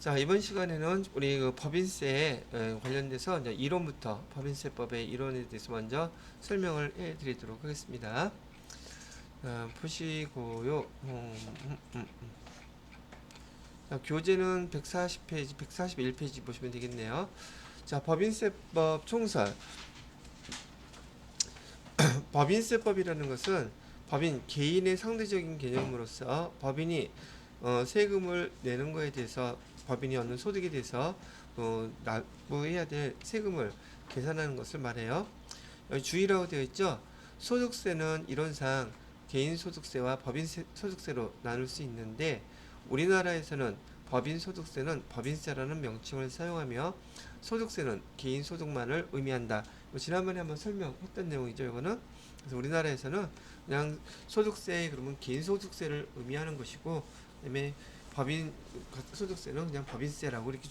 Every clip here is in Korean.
자, 이번 시간에는 우리 그 법인세 관련돼서 이제 이론부터 법인세법의 이론에 대해서 먼저 설명을 해 드리도록 하겠습니다. 보시고요. 자, 교재는 140페이지, 141페이지 보시면 되겠네요. 자, 법인세법 총설. 법인세법이라는 것은 법인 개인의 상대적인 개념으로서 법인이 세금을 내는 거에 대해서 법인이 얻는 소득에 대해서 납부해야 될 세금을 계산하는 것을 말해요. 여기 주의라고 되어 있죠. 소득세는 이론상 개인 소득세와 법인 소득세로 나눌 수 있는데 우리나라에서는 법인 소득세는 법인세라는 명칭을 사용하며 소득세는 개인 소득만을 의미한다. 지난번에 한번 설명했던 내용이죠. 이거는 그래서 우리나라에서는 그냥 소득세 그러면 개인 소득세를 의미하는 것이고 그다음에 법인 소득세는 그냥 법인세라고 이렇게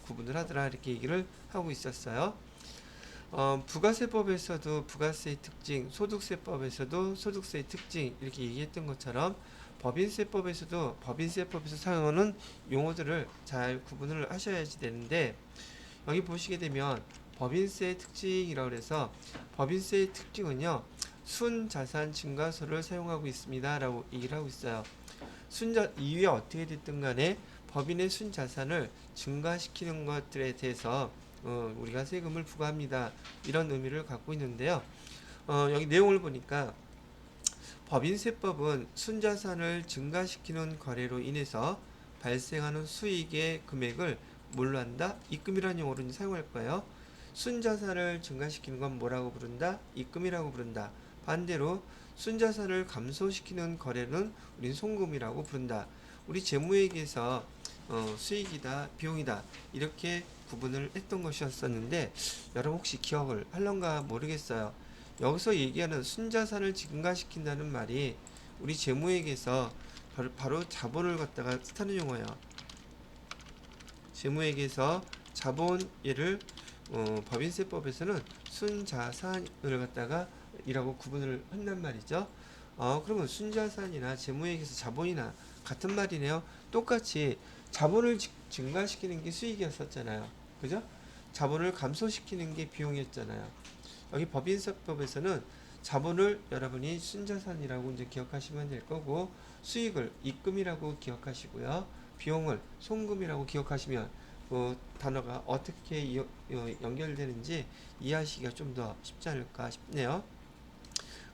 구분을 하더라 이렇게 얘기를 하고 있었어요. 부가세법에서도 부가세의 특징, 소득세법에서도 소득세의 특징 이렇게 얘기했던 것처럼 법인세법에서도 법인세법에서 사용하는 용어들을 잘 구분을 하셔야지 되는데 여기 보시게 되면 법인세의 특징이라고 해서 법인세의 특징은요 순자산 증가서를 사용하고 있습니다 라고 얘기를 하고 있어요. 이유에 어떻게 됐든 간에 법인의 순자산을 증가시키는 것들에 대해서 우리가 세금을 부과합니다. 이런 의미를 갖고 있는데요. 여기 내용을 보니까 법인세법은 순자산을 증가시키는 거래로 인해서 발생하는 수익의 금액을 뭘로 한다? 입금이라는 용어로 사용할 거예요. 순자산을 증가시키는 건 뭐라고 부른다? 입금이라고 부른다. 반대로 순자산을 감소시키는 거래는 우린 송금이라고 부른다. 우리 재무회계에서 수익이다, 비용이다 이렇게 구분을 했던 것이었었는데 여러분 혹시 기억을 할런가 모르겠어요. 여기서 얘기하는 순자산을 증가시킨다는 말이 우리 재무회계에서 바로 자본을 갖다가 뜻하는 용어예요. 재무회계에서 자본예를 법인세법에서는 순자산을 갖다가 이라고 구분을 한단 말이죠. 그러면 순자산이나 재무회계에서 자본이나 같은 말이네요. 똑같이 자본을 증가시키는 게 수익이었었잖아요. 그죠? 자본을 감소시키는 게 비용이었잖아요. 여기 법인세법에서는 자본을 여러분이 순자산이라고 이제 기억하시면 될 거고 수익을 입금이라고 기억하시고요. 비용을 송금이라고 기억하시면 그 단어가 어떻게 연결되는지 이해하시기가 좀 더 쉽지 않을까 싶네요.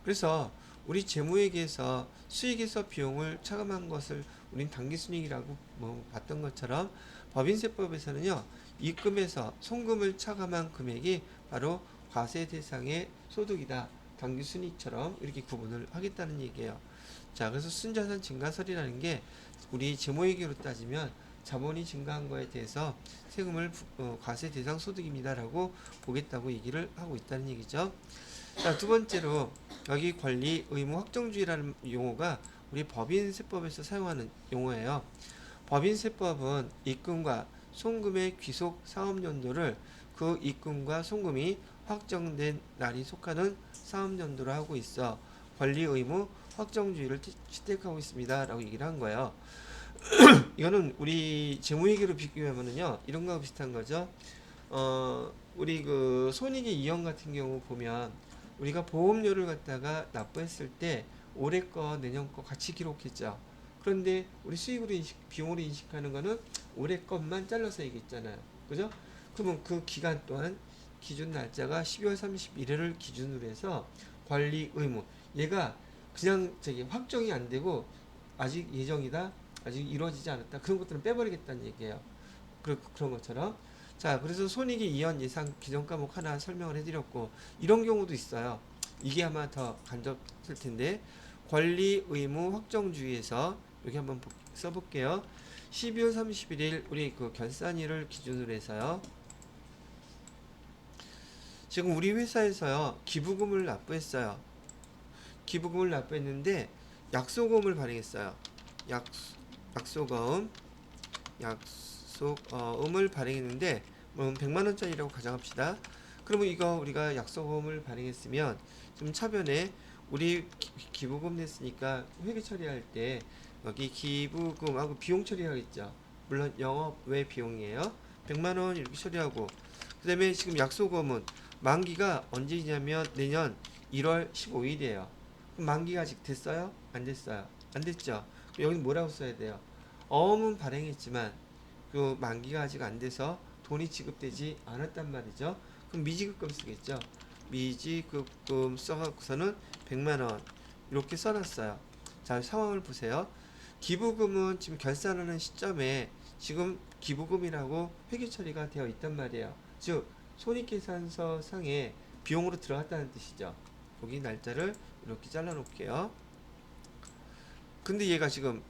그래서 우리 재무회계에서 수익에서 비용을 차감한 것을 우린 당기순이익이라고 봤던 것처럼 법인세법에서는요 입금에서 송금을 차감한 금액이 바로 과세 대상의 소득이다 당기순이익처럼 이렇게 구분을 하겠다는 얘기예요. 자, 그래서 순자산 증가설이라는 게 우리 재무회계로 따지면 자본이 증가한 거에 대해서 세금을 과세 대상 소득입니다라고 보겠다고 얘기를 하고 있다는 얘기죠. 자, 두 번째로 여기 권리 의무 확정주의라는 용어가 우리 법인세법에서 사용하는 용어예요. 법인세법은 입금과 송금의 귀속 사업연도를 그 입금과 송금이 확정된 날이 속하는 사업연도로 하고 있어 권리 의무 확정주의를 채택하고 있습니다 라고 얘기를 한 거예요. 이거는 우리 재무회계로 비교하면은요 이런 거하고 비슷한 거죠. 우리 그 손익의 이형 같은 경우 보면 우리가 보험료를 갖다가 납부했을 때 올해 거 내년 거 같이 기록했죠. 그런데 우리 수익으로 비용으로 인식하는 거는 올해 것만 잘라서 얘기했잖아요. 그죠? 그러면 그 기간 동안 기준 날짜가 12월 31일을 기준으로 해서 관리 의무 얘가 그냥 확정이 안 되고 아직 예정이다 아직 이루어지지 않았다 그런 것들은 빼버리겠다는 얘기예요. 그런 것처럼 자 그래서 손익의 이연 예상 기존 과목 하나 설명을 해드렸고 이런 경우도 있어요. 이게 아마 더 간접할 텐데 권리 의무 확정주의에서 여기 한번 써볼게요. 12월 31일 우리 그 결산일을 기준으로 해서요. 지금 우리 회사에서요 기부금을 납부했어요. 기부금을 납부했는데 약소금을 발행했어요. 약소금을 발행했는데 100만원짜리라고 가정합시다. 그러면 이거 우리가 약소금을 발행했으면 좀 차변에 우리 기부금 냈으니까 회계 처리할 때 여기 기부금하고 비용 처리하겠죠. 물론 영업 외 비용이에요. 100만 원 이렇게 처리하고, 그다음에 지금 약소금은 만기가 언제냐면 내년 1월 15일이에요. 그럼 만기가 아직 됐어요? 안 됐어요? 안 됐죠. 여기는 뭐라고 써야 돼요? 어음은 발행했지만 그 만기가 아직 안 돼서 돈이 지급되지 않았단 말이죠. 그럼 미지급금 쓰겠죠. 미지급금 써갖고서는 100만 원 이렇게 써놨어요. 자, 상황을 보세요. 기부금은 지금 결산하는 시점에 지금 기부금이라고 회계 처리가 되어 있단 말이에요. 즉 손익계산서 상에 비용으로 들어갔다는 뜻이죠. 여기 날짜를 이렇게 잘라 놓을게요. 근데 얘가 지금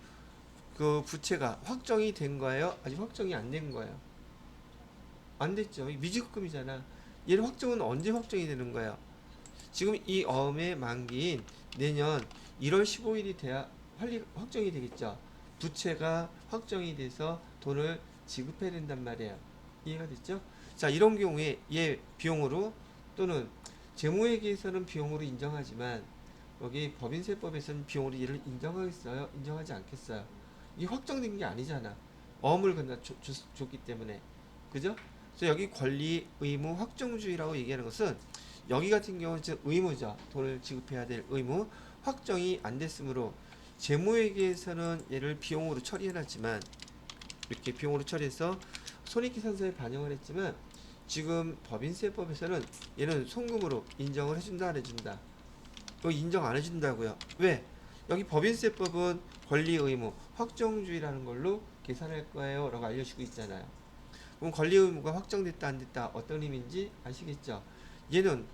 그 부채가 확정이 된 거예요? 아직 확정이 안 된 거예요? 안 됐죠. 미지급금이잖아. 얘는 확정은 언제 확정이 되는 거예요? 지금 이 어음의 만기인 내년 1월 15일이 돼야 확정이 되겠죠. 부채가 확정이 돼서 돈을 지급해야 된단 말이에요. 이해가 됐죠? 자, 이런 경우에 얘 비용으로 또는 재무회계에서는 비용으로 인정하지만 여기 법인세법에서는 비용으로 얘를 인정하겠어요? 인정하지 않겠어요? 이게 확정된 게 아니잖아. 어음을 줬기 때문에. 그죠? 그래서 여기 권리, 의무, 확정주의라고 얘기하는 것은 여기 같은 경우는 즉 의무죠. 돈을 지급해야 될 의무. 확정이 안 됐으므로 재무회계에서는 얘를 비용으로 처리해놨지만 이렇게 비용으로 처리해서 손익계산서에 반영을 했지만 지금 법인세법에서는 얘는 송금으로 인정을 해준다 안 해준다. 이거 인정 안 해준다고요. 왜? 여기 법인세법은 권리 의무 확정주의라는 걸로 계산할 거예요 라고 알려주고 있잖아요. 그럼 권리 의무가 확정됐다 안 됐다 어떤 의미인지 아시겠죠? 얘는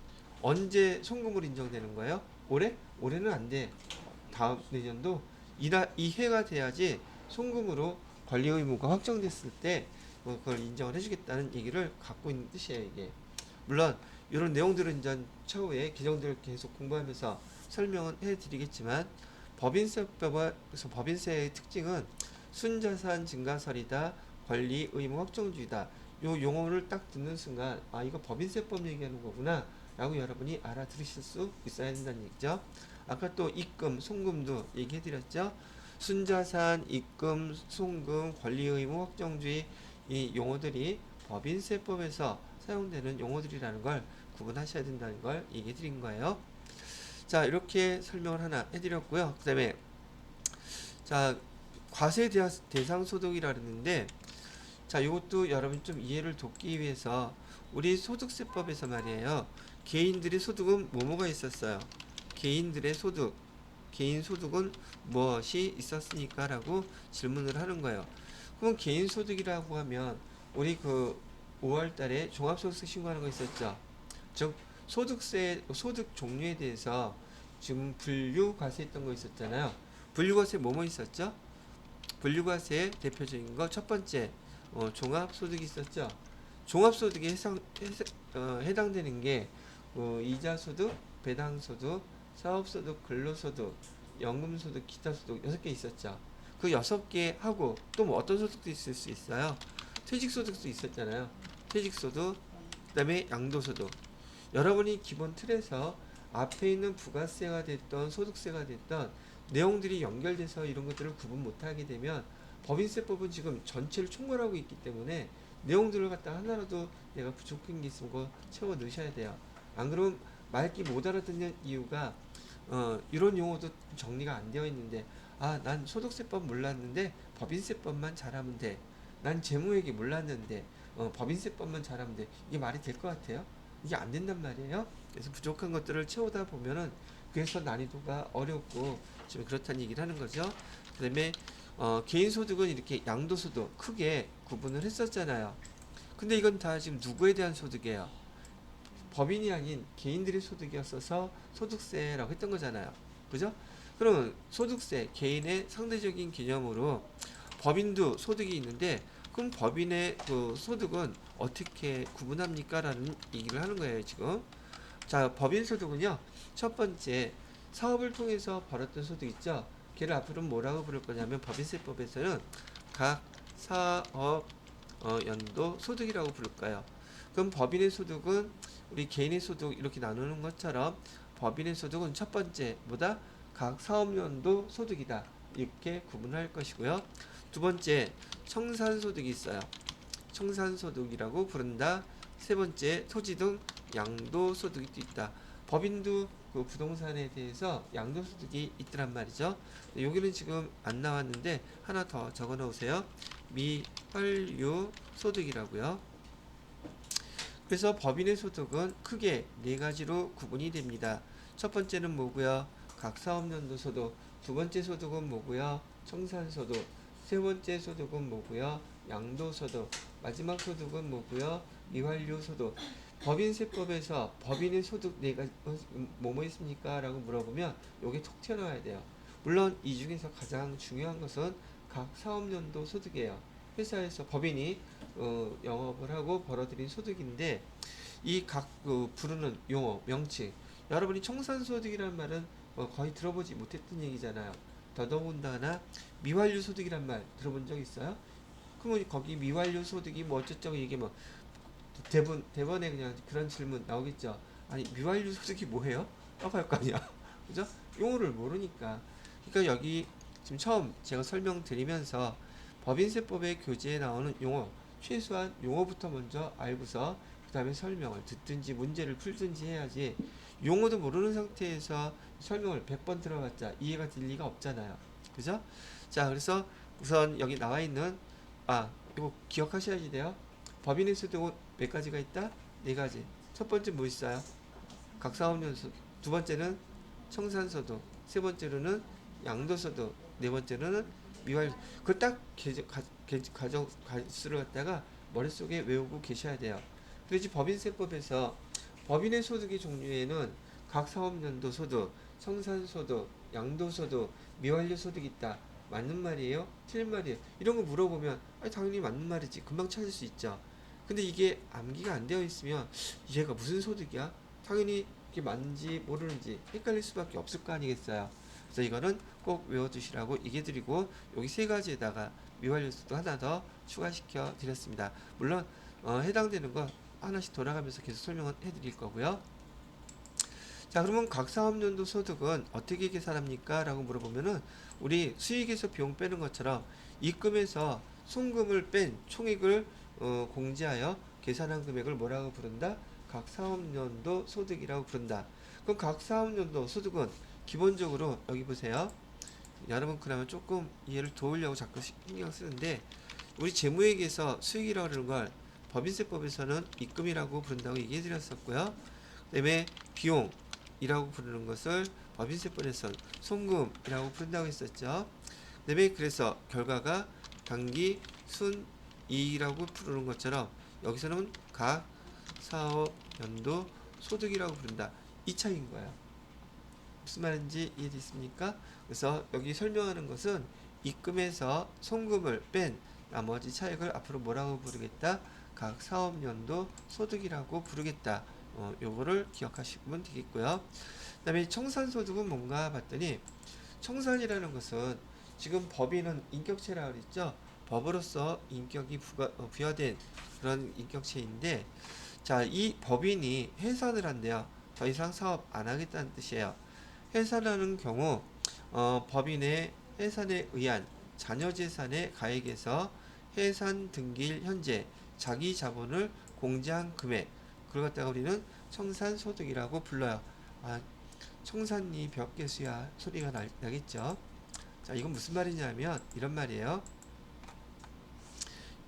언제 송금으로 인정되는 거예요? 올해? 올해는 안 돼. 다음 내년도 이 해가 돼야지 송금으로 권리 의무가 확정됐을 때 그걸 인정을 해주겠다는 얘기를 갖고 있는 뜻이에요. 이게 물론 이런 내용들은 이제 차후에 규정들을 계속 공부하면서 설명은 해드리겠지만 법인세법에서 법인세의 특징은 순자산 증가설이다, 권리 의무 확정주의다. 요 용어를 딱 듣는 순간 아 이거 법인세법 얘기하는 거구나 라고 여러분이 알아들으실 수 있어야 된다는 얘기죠. 아까 또 입금, 송금도 얘기해드렸죠. 순자산, 입금, 송금, 권리 의무 확정주의 이 용어들이 법인세법에서 사용되는 용어들이라는 걸 구분하셔야 된다는 걸 얘기해 드린 거예요. 자, 이렇게 설명을 하나 해드렸고요. 그 다음에 자, 과세 대상 소득이라 그랬는데 자, 이것도 여러분 좀 이해를 돕기 위해서 우리 소득세법에서 말이에요. 개인들의 소득은 뭐뭐가 있었어요? 개인들의 소득, 개인 소득은 무엇이 있었으니까? 라고 질문을 하는 거예요. 그럼 개인 소득이라고 하면 우리 그 5월 달에 종합소득세 신고하는 거 있었죠? 즉 소득세 소득 종류에 대해서 지금 분류과세했던 거 있었잖아요. 분류과세 뭐뭐 있었죠? 분류과세 대표적인 거 첫 번째 종합소득이 있었죠. 종합소득에 해당되는 게 이자소득, 배당소득, 사업소득, 근로소득, 연금소득, 기타소득 6개 있었죠. 그 6개 하고 또 뭐 어떤 소득도 있을 수 있어요. 퇴직소득도 있었잖아요. 퇴직소득, 그 다음에 양도소득. 여러분이 기본 틀에서 앞에 있는 부가세가 됐던 소득세가 됐던 내용들이 연결돼서 이런 것들을 구분 못하게 되면 법인세법은 지금 전체를 총괄하고 있기 때문에 내용들을 갖다 하나라도 내가 부족한 게 있으면 그거 채워 넣으셔야 돼요. 안 그러면 말기 못 알아듣는 이유가 이런 용어도 정리가 안 되어 있는데 아, 난 소득세법 몰랐는데 법인세법만 잘하면 돼. 난 재무회계 몰랐는데 법인세법만 잘하면 돼. 이게 말이 될 것 같아요? 이게 안 된단 말이에요. 그래서 부족한 것들을 채우다 보면은 그래서 난이도가 어렵고 좀 그렇다는 얘기를 하는 거죠. 그다음에 개인소득은 이렇게 양도소득 크게 구분을 했었잖아요. 근데 이건 다 지금 누구에 대한 소득이에요? 법인이 아닌 개인들의 소득이었어서 소득세라고 했던 거잖아요. 그죠? 그러면 소득세, 개인의 상대적인 개념으로 법인도 소득이 있는데 그럼 법인의 그 소득은 어떻게 구분합니까? 라는 얘기를 하는 거예요, 지금. 자, 법인 소득은요. 첫 번째, 사업을 통해서 벌었던 소득 있죠? 걔를 앞으로는 뭐라고 부를 거냐면 법인세법에서는 각 사업 연도 소득이라고 부를까요? 그럼 법인의 소득은 우리 개인의 소득 이렇게 나누는 것처럼 법인의 소득은 첫 번째 보다 각 사업연도 소득이다. 이렇게 구분할 것이고요. 두 번째, 청산소득이 있어요. 청산소득이라고 부른다. 세 번째, 토지 등 양도소득이 또 있다. 법인도 그 부동산에 대해서 양도소득이 있더란 말이죠. 여기는 지금 안 나왔는데 하나 더 적어 놓으세요. 미환류 소득이라고요. 그래서 법인의 소득은 크게 네 가지로 구분이 됩니다. 첫 번째는 뭐고요? 각 사업연도 소득. 두 번째 소득은 뭐고요? 청산소득. 세 번째 소득은 뭐고요? 양도소득. 마지막 소득은 뭐고요? 미환류 소득. 법인세법에서 법인의 소득 네 가지 뭐뭐 있습니까? 라고 물어보면 요게 톡 튀어나와야 돼요. 물론 이 중에서 가장 중요한 것은 각 사업연도 소득이에요. 회사에서 법인이 영업을 하고 벌어들인 소득인데 이 각 부르는 용어, 명칭 여러분이 청산소득이란 말은 거의 들어보지 못했던 얘기잖아요. 더더군다나 미완료 소득이란 말 들어본 적 있어요? 그러면 거기 미완료 소득이 뭐 어쩌고 이게 뭐 대본에 그냥 그런 질문 나오겠죠. 아니 미완료 소득이 뭐예요? 라고 할 거 아니야. 그죠? 용어를 모르니까. 그러니까 여기 지금 처음 제가 설명드리면서 법인세법의 교재에 나오는 용어 최소한 용어부터 먼저 알고서 그 다음에 설명을 듣든지 문제를 풀든지 해야지 용어도 모르는 상태에서 설명을 100번 들어봤자 이해가 될 리가 없잖아요. 그죠? 자, 그래서 우선 여기 나와 있는 이거 기억하셔야지 돼요. 법인의 소득은 몇 가지가 있다? 네 가지. 첫 번째 뭐 있어요? 각사업연수. 두 번째는 청산소득. 세 번째로는 양도소득. 네 번째로는 미활. 그걸 딱 가정수를 갖다가 머릿속에 외우고 계셔야 돼요. 그래서 법인세법에서 법인의 소득의 종류에는 각 사업연도 소득, 청산소득, 양도소득, 미완료 소득이 있다. 맞는 말이에요? 틀린 말이에요? 이런 거 물어보면 당연히 맞는 말이지. 금방 찾을 수 있죠. 근데 이게 암기가 안 되어 있으면 얘가 무슨 소득이야? 당연히 이게 맞는지 모르는지 헷갈릴 수밖에 없을 거 아니겠어요. 그래서 이거는 꼭 외워두시라고 얘기 드리고 여기 세 가지에다가 미완료수도 하나 더 추가시켜 드렸습니다. 물론 해당되는 거 하나씩 돌아가면서 계속 설명을 해드릴 거고요. 자, 그러면 각 사업연도 소득은 어떻게 계산합니까? 라고 물어보면은 우리 수익에서 비용 빼는 것처럼 입금에서 송금을 뺀 총액을 공제하여 계산한 금액을 뭐라고 부른다? 각 사업연도 소득이라고 부른다. 그럼 각 사업연도 소득은 기본적으로 여기 보세요. 여러분 그러면 조금 이해를 도우려고 자꾸 신경 쓰는데 우리 재무회계에서 수익이라고 그러는 걸 법인세법에서는 입금이라고 부른다고 얘기해 드렸었고요. 그 다음에 비용이라고 부르는 것을 법인세법에서는 송금이라고 부른다고 했었죠. 그 다음에 그래서 결과가 당기 순이익이라고 부르는 것처럼 여기서는 각 사업 연도 소득이라고 부른다. 이 차이인 거예요. 무슨 말인지 이해됐습니까? 그래서 여기 설명하는 것은 입금에서 송금을 뺀 나머지 차액을 앞으로 뭐라고 부르겠다? 각 사업연도 소득이라고 부르겠다. 요거를 기억하시면 되겠고요. 그 다음에 청산소득은 뭔가 봤더니 청산이라는 것은 지금 법인은 인격체라고 그랬죠. 법으로서 인격이 부여된 그런 인격체인데 자, 이 법인이 해산을 한대요. 더 이상 사업 안 하겠다는 뜻이에요. 해산하는 경우 법인의 해산에 의한 자녀재산의 가액에서 해산 등기일 현재 자기 자본을 공제한 금액 그걸 갖다가 우리는 청산소득이라고 불러요. 청산리 벽계수야 소리가 나겠죠. 자, 이건 무슨 말이냐면 이런 말이에요.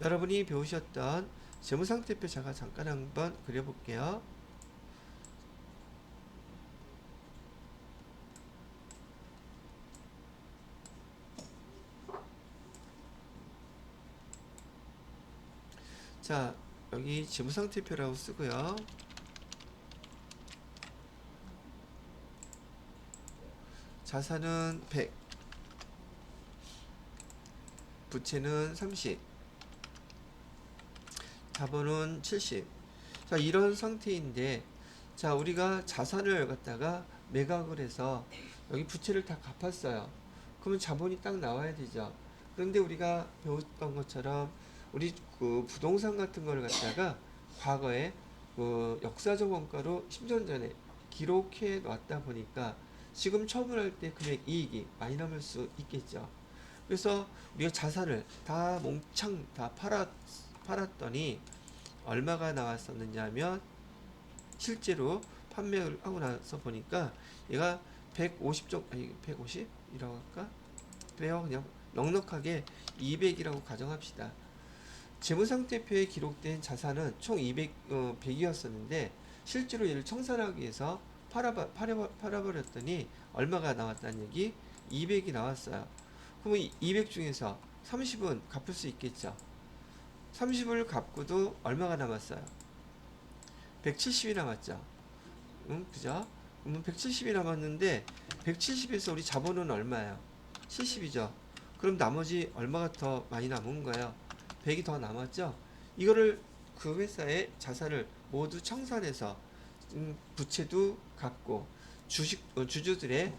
여러분이 배우셨던 재무상태표 제가 잠깐 한번 그려볼게요. 자, 여기 재무상태표라고 쓰고요. 자산은 100, 부채는 30, 자본은 70. 자, 이런 상태인데, 자, 우리가 자산을 갖다가 매각을 해서 여기 부채를 다 갚았어요. 그러면 자본이 딱 나와야 되죠. 그런데 우리가 배웠던 것처럼 우리 그 부동산 같은 거를 갖다가 과거에 그 역사적 원가로 10년 전에 기록해 놨다 보니까 지금 처분할 때 금액 이익이 많이 남을 수 있겠죠. 그래서 우리가 자산을 다 몽창 다 팔았더니 얼마가 나왔었느냐 하면 실제로 판매를 하고 나서 보니까 얘가 150 정도, 아니 150이라고 할까? 그래요. 그냥 넉넉하게 200이라고 가정합시다. 재무상태표에 기록된 자산은 총 100이었었는데 실제로 얘를 청산하기 위해서 팔아버렸더니 얼마가 나왔다는 얘기? 200이 나왔어요. 그러면 200 중에서 30은 갚을 수 있겠죠. 30을 갚고도 얼마가 남았어요? 170이 남았죠. 응, 그죠? 170이 남았는데 170에서 우리 자본은 얼마예요? 70이죠. 그럼 나머지 얼마가 더 많이 남은 거예요? 100이 더 남았죠. 이거를 그 회사의 자산을 모두 청산해서 부채도 갚고 주주들의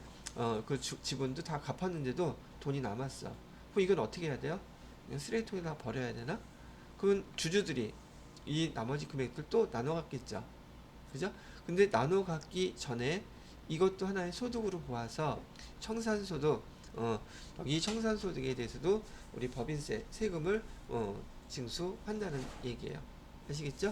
지분도 다 갚았는데도 돈이 남았어. 그럼 이건 어떻게 해야 돼요? 그냥 쓰레기통에다 버려야 되나? 그러면 주주들이 이 나머지 금액들 또 나눠 갖겠죠. 그죠? 근데 나눠 갖기 전에 이것도 하나의 소득으로 보아서 청산소득, 여기 청산소득에 대해서도 우리 법인세 세금을 징수한다는 얘기예요. 아시겠죠?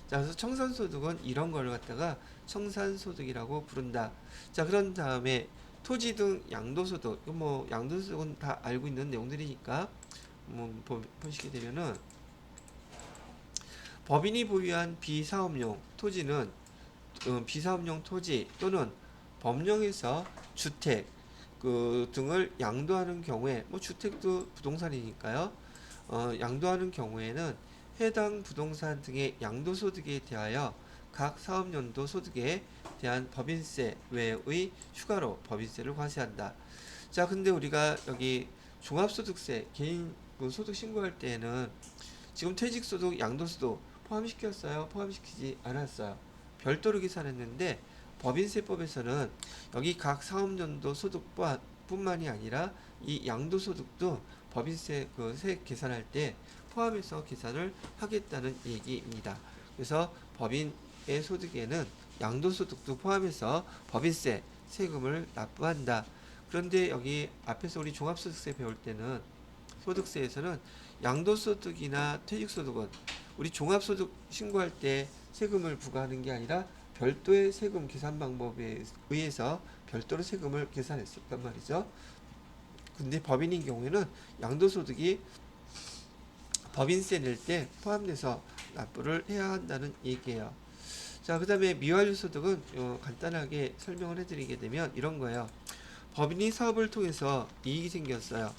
자, 그래서 청산소득은 이런 걸 갖다가 청산소득이라고 부른다. 자, 그런 다음에 토지 등 양도소득, 뭐 양도소득은 다 알고 있는 내용들이니까 보시게 되면은 법인이 보유한 비사업용 토지는 비사업용 토지 또는 법령에서 주택 등을 양도하는 경우에 뭐 주택도 부동산이니까요. 양도하는 경우에는 해당 부동산 등의 양도소득에 대하여 각 사업연도 소득에 대한 법인세 외의 추가로 법인세를 과세한다. 자, 근데 우리가 여기 종합소득세 개인 소득 신고할 때에는 지금 퇴직소득, 양도소득 포함시켰어요? 포함시키지 않았어요? 별도로 계산했는데 법인세법에서는 여기 각 사업연도 소득뿐만이 아니라 이 양도소득도 법인세 세 계산할 때 포함해서 계산을 하겠다는 얘기입니다. 그래서 법인의 소득에는 양도소득도 포함해서 법인세 세금을 납부한다. 그런데 여기 앞에서 우리 종합소득세 배울 때는 소득세에서는 양도소득이나 퇴직소득은 우리 종합소득 신고할 때 세금을 부과하는 게 아니라 별도의 세금 계산 방법에 의해서 별도로 세금을 계산했었단 말이죠. 근데 법인인 경우에는 양도소득이 법인세 낼 때 포함돼서 납부를 해야 한다는 얘기예요. 자, 그 다음에 미완료 소득은 간단하게 설명을 해드리게 되면 이런 거예요. 법인이 사업을 통해서 이익이 생겼어요.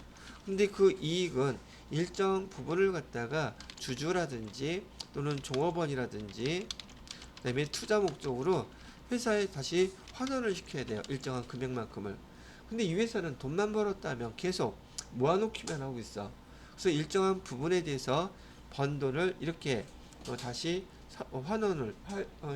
근데 그 이익은 일정 부분을 갖다가 주주라든지 또는 종업원이라든지 그다음에 투자 목적으로 회사에 다시 환원을 시켜야 돼요. 일정한 금액만큼을. 근데 이 회사는 돈만 벌었다 하면 계속 모아놓기만 하고 있어. 그래서 일정한 부분에 대해서 번 돈을 이렇게 다시 환원을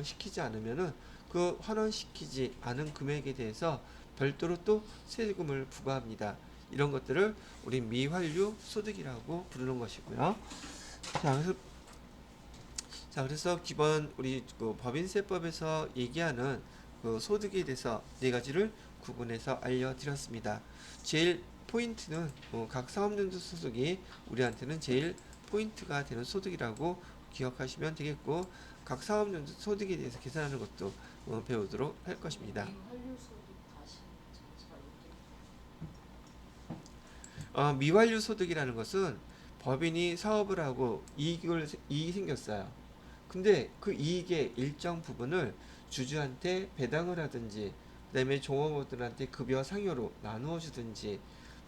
시키지 않으면은 그 환원시키지 않은 금액에 대해서 별도로 또 세금을 부과합니다. 이런 것들을 우리 미환류 소득이라고 부르는 것이고요. 그래서 기본 우리 법인세법에서 얘기하는 소득에 대해서 네 가지를 구분해서 알려드렸습니다. 제일 포인트는 각 사업연도 소득이 우리한테는 제일 포인트가 되는 소득이라고 기억하시면 되겠고, 각 사업연도 소득에 대해서 계산하는 것도 배우도록 할 것입니다. 미완료 소득이라는 것은 법인이 사업을 하고 이익이 생겼어요. 근데 그 이익의 일정 부분을 주주한테 배당을 하든지, 그 다음에 종업원들한테 급여 상여로 나누어 주든지,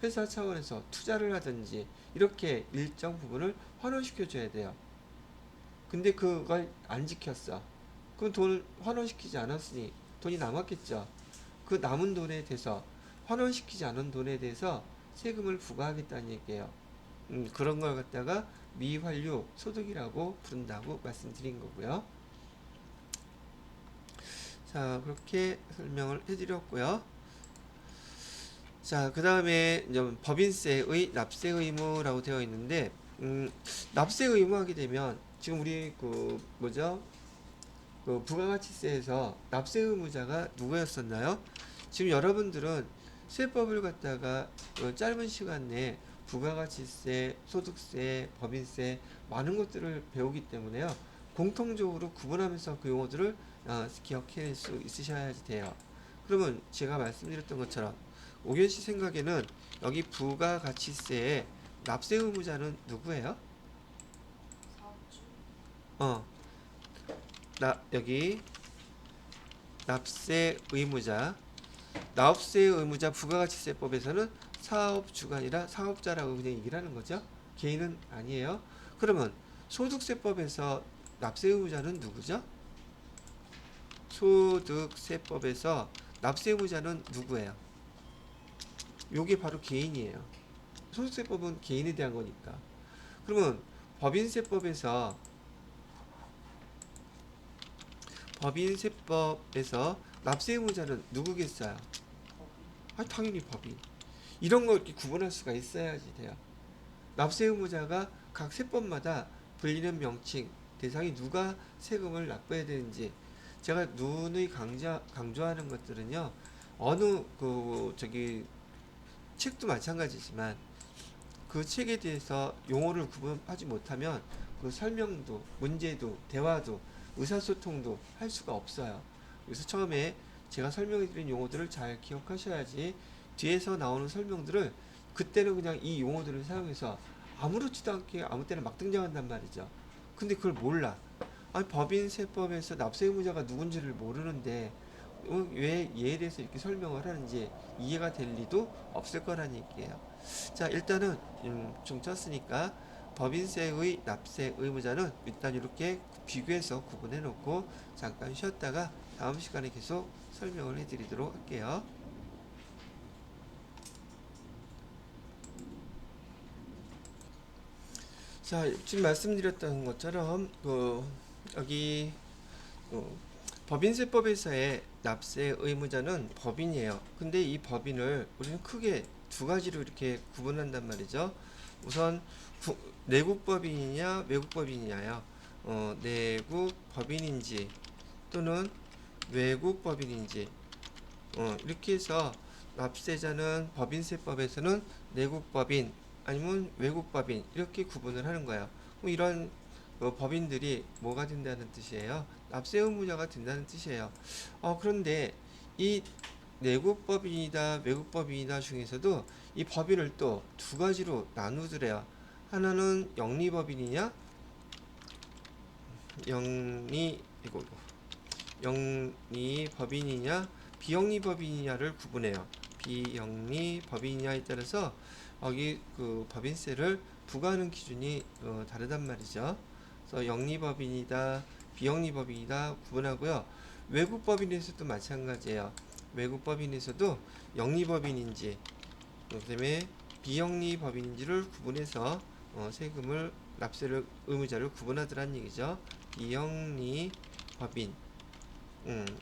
회사 차원에서 투자를 하든지, 이렇게 일정 부분을 환원시켜 줘야 돼요. 근데 그걸 안 지켰어. 그럼 돈을 환원시키지 않았으니 돈이 남았겠죠. 그 남은 돈에 대해서, 환원시키지 않은 돈에 대해서 세금을 부과하겠다는 얘기예요. 그런 걸 갖다가 미환류 소득이라고 부른다고 말씀드린 거고요. 자, 그렇게 설명을 해드렸고요. 자, 그 다음에 법인세의 납세 의무라고 되어 있는데, 납세 의무 하게 되면 지금 우리 부가가치세에서 납세 의무자가 누구였었나요? 지금 여러분들은 세법을 갖다가 짧은 시간 내에 부가가치세, 소득세, 법인세 많은 것들을 배우기 때문에요. 공통적으로 구분하면서 그 용어들을 기억할 수 있으셔야지 돼요. 그러면 제가 말씀드렸던 것처럼 오견 씨 생각에는 여기 부가가치세의 납세 의무자는 누구예요? 사업주. 어, 여기 납세 의무자, 납세 의무자 부가가치세법에서는 사업주가 아니라 사업자라고 그냥 얘기를 하는 거죠. 개인은 아니에요. 그러면 소득세법에서 납세 의무자는 누구죠? 소득세법에서 납세 의무자는 누구예요? 요게 바로 개인이에요. 소득세법은 개인에 대한 거니까. 그러면 법인세법에서 납세 의무자는 누구겠어요? 당연히 법인. 이런 거 이렇게 구분할 수가 있어야지 돼요. 납세 의무자가 각 세법마다 불리는 명칭, 대상이 누가 세금을 납부해야 되는지 제가 누누이 강조하는 것들은요. 어느 책도 마찬가지지만 그 책에 대해서 용어를 구분하지 못하면 그 설명도, 문제도, 대화도, 의사소통도 할 수가 없어요. 그래서 처음에 제가 설명해드린 용어들을 잘 기억하셔야지 뒤에서 나오는 설명들을 그때는 그냥 이 용어들을 사용해서 아무렇지도 않게 아무 때나 막 등장한단 말이죠. 근데 그걸 몰라. 아니, 법인세법에서 납세 의무자가 누군지를 모르는데 왜 얘에 대해서 이렇게 설명을 하는지 이해가 될 리도 없을 거라는 얘기예요. 자, 일단은 좀 쳤으니까 법인세의 납세 의무자는 일단 이렇게 비교해서 구분해 놓고 잠깐 쉬었다가 다음 시간에 계속 설명을 해드리도록 할게요. 자, 지금 말씀드렸던 것처럼 여기 법인세법에서의 납세 의무자는 법인이에요. 근데 이 법인을 우리는 크게 두 가지로 이렇게 구분한단 말이죠. 우선 내국 법인이냐 외국 법인이냐요. 내국 법인인지 또는 외국 법인인지 이렇게 해서 납세자는 법인세법에서는 내국 법인 아니면 외국 법인 이렇게 구분을 하는 거예요. 이런 법인들이 뭐가 된다는 뜻이에요? 납세 의무자가 된다는 뜻이에요. 그런데 이 내국 법인이다 외국 법인이다 중에서도 이 법인을 또 두 가지로 나누더래요. 하나는 영리법인이냐 영리법인이냐 비영리법인이냐를 구분해요. 비영리법인이냐에 따라서 여기 그 법인세를 부과하는 기준이 다르단 말이죠. 그래서 영리법인이다 비영리법인이다 구분하고요. 외국법인에서도 마찬가지예요. 외국법인에서도 영리법인인지 그다음에 비영리법인인지를 구분해서 세금을 납세를 의무자를 구분하더란 얘기죠. 비영리법인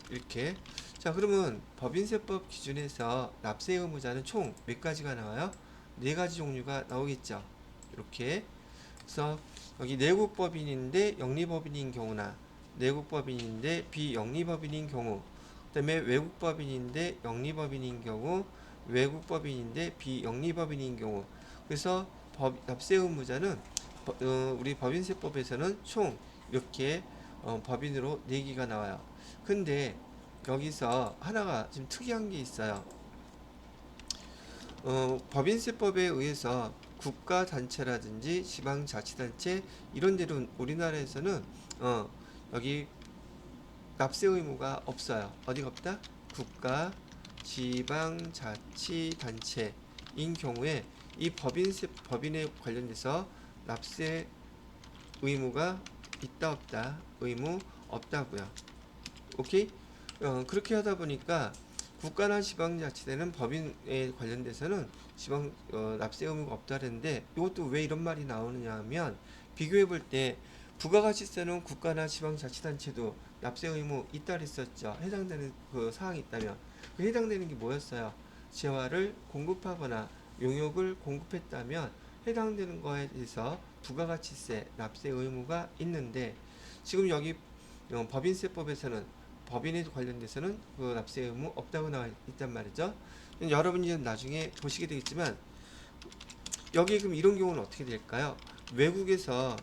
이렇게. 자, 그러면 법인세법 기준에서 납세 의무자는 총 몇 가지가 나와요? 네 가지 종류가 나오겠죠. 이렇게. 그래서 여기 내국법인인데 영리법인인 경우나 내국법인인데 비영리법인인 경우, 그다음에 외국법인인데 영리법인인 경우, 외국법인인데 비영리법인인 경우. 그래서 납세 의무자는 우리 법인세법에서는 총 이렇게 법인으로 4개가 나와요. 근데 여기서 하나가 좀 특이한 게 있어요. 법인세법에 의해서 국가단체라든지 지방자치단체 이런 데는 우리나라에서는 여기 납세 의무가 없어요. 어디가 없다? 국가, 지방자치단체인 경우에 이 법인에 관련돼서 납세 의무가 있다 없다? 의무 없다고요. 오케이? 그렇게 하다 보니까 국가나 지방자치대는 법인에 관련돼서는 납세 의무가 없다는데 이것도 왜 이런 말이 나오느냐 하면 비교해 볼 때 부가가치세는 국가나 지방자치단체도 납세 의무 있다 그랬었죠. 해당되는 그 사항이 있다면 그 해당되는 게 뭐였어요? 재화를 공급하거나 용역을 공급했다면 해당되는 거에 대해서 부가가치세 납세 의무가 있는데 지금 여기 법인세법에서는 법인에 관련돼서는 그 납세 의무 없다고 나와 있단 말이죠. 여러분이 나중에 보시게 되겠지만 여기 그럼 이런 경우는 어떻게 될까요? 외국에서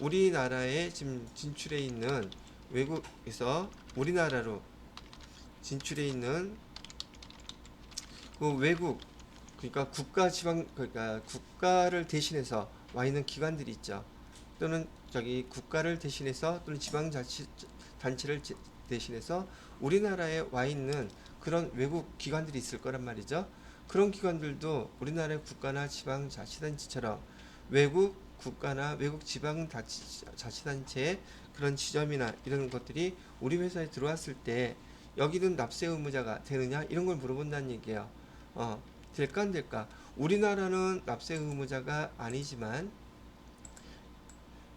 우리나라에 지금 진출해 있는 외국에서 우리나라로 진출해 있는 그 외국 그러니까 국가 지방 그러니까 국가를 대신해서 와 있는 기관들이 있죠. 또는 저기 국가를 대신해서 또는 지방자치 단체를 대신해서 우리나라에 와 있는 그런 외국 기관들이 있을 거란 말이죠. 그런 기관들도 우리나라의 국가나 지방자치단체처럼 외국 국가나 외국 지방자치단체의 그런 지점이나 이런 것들이 우리 회사에 들어왔을 때 여기는 납세 의무자가 되느냐 이런 걸 물어본다는 얘기예요. 될까 안 될까? 우리나라는 납세 의무자가 아니지만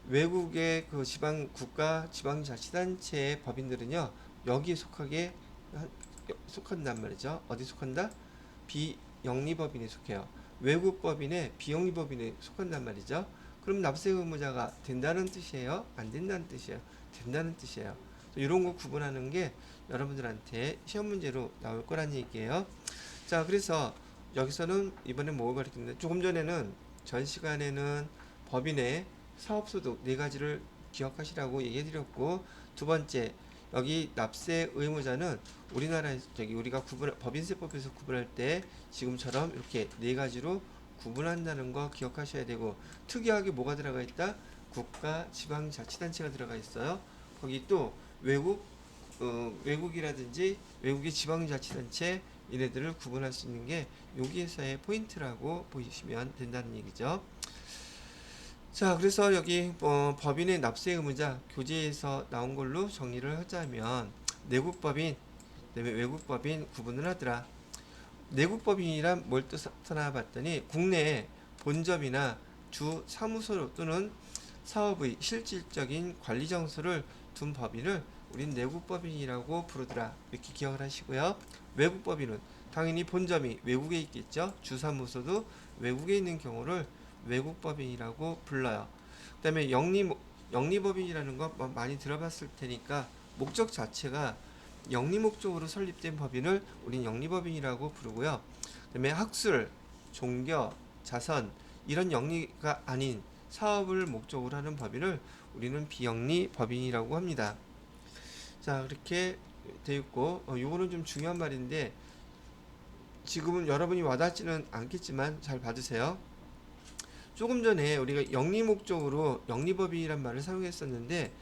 외국의 그 지방 국가 지방자치단체의 법인들은요 여기에 속한단 말이죠. 어디 속한다? 비영리법인에 속해요. 외국 법인에 비영리법인에 속한단 말이죠. 그럼 납세 의무자가 된다는 뜻이에요? 안 된다는 뜻이에요? 된다는 뜻이에요. 이런 거 구분하는 게 여러분들한테 시험 문제로 나올 거란 얘기예요. 자, 그래서 여기서는 이번에 뭘 가르치는데 조금 전에는 전 시간에는 법인의 사업소득 네 가지를 기억하시라고 얘기해드렸고 두 번째 여기 납세 의무자는 우리나라에 우리가 법인세법에서 구분할 때 지금처럼 이렇게 네 가지로 구분한다는 거 기억하셔야 되고 특이하게 뭐가 들어가 있다? 국가 지방자치단체가 들어가 있어요. 거기 또 외국이라든지 외국의 지방자치단체 이네들을 구분할 수 있는 게 여기에서의 포인트라고 보시면 된다는 얘기죠. 자, 그래서 여기 법인의 납세 의무자 교재에서 나온 걸로 정리를 하자면 내국법인, 그다음에 외국법인 구분을 하더라. 내국법인이란 뭘 뜻하나 봤더니 국내에 본점이나 주 사무소 또는 사업의 실질적인 관리 장소를 둔 법인을 우린 내국법인이라고 부르더라. 이렇게 기억을 하시고요. 외국법인은 당연히 본점이 외국에 있겠죠. 주사무소도 외국에 있는 경우를 외국법인이라고 불러요. 그 다음에 영리법인이라는 거 많이 들어봤을 테니까 목적 자체가 영리 목적으로 설립된 법인을 우린 영리법인이라고 부르고요. 그 다음에 학술, 종교, 자선 이런 영리가 아닌 사업을 목적으로 하는 법인을 우리는 비영리 법인이라고 합니다. 자, 그렇게 되어 있고 요거는 좀 중요한 말인데 지금은 여러분이 와닿지는 않겠지만 잘 받으세요. 조금 전에 우리가 영리 목적으로 영리법인이란 말을 사용했었는데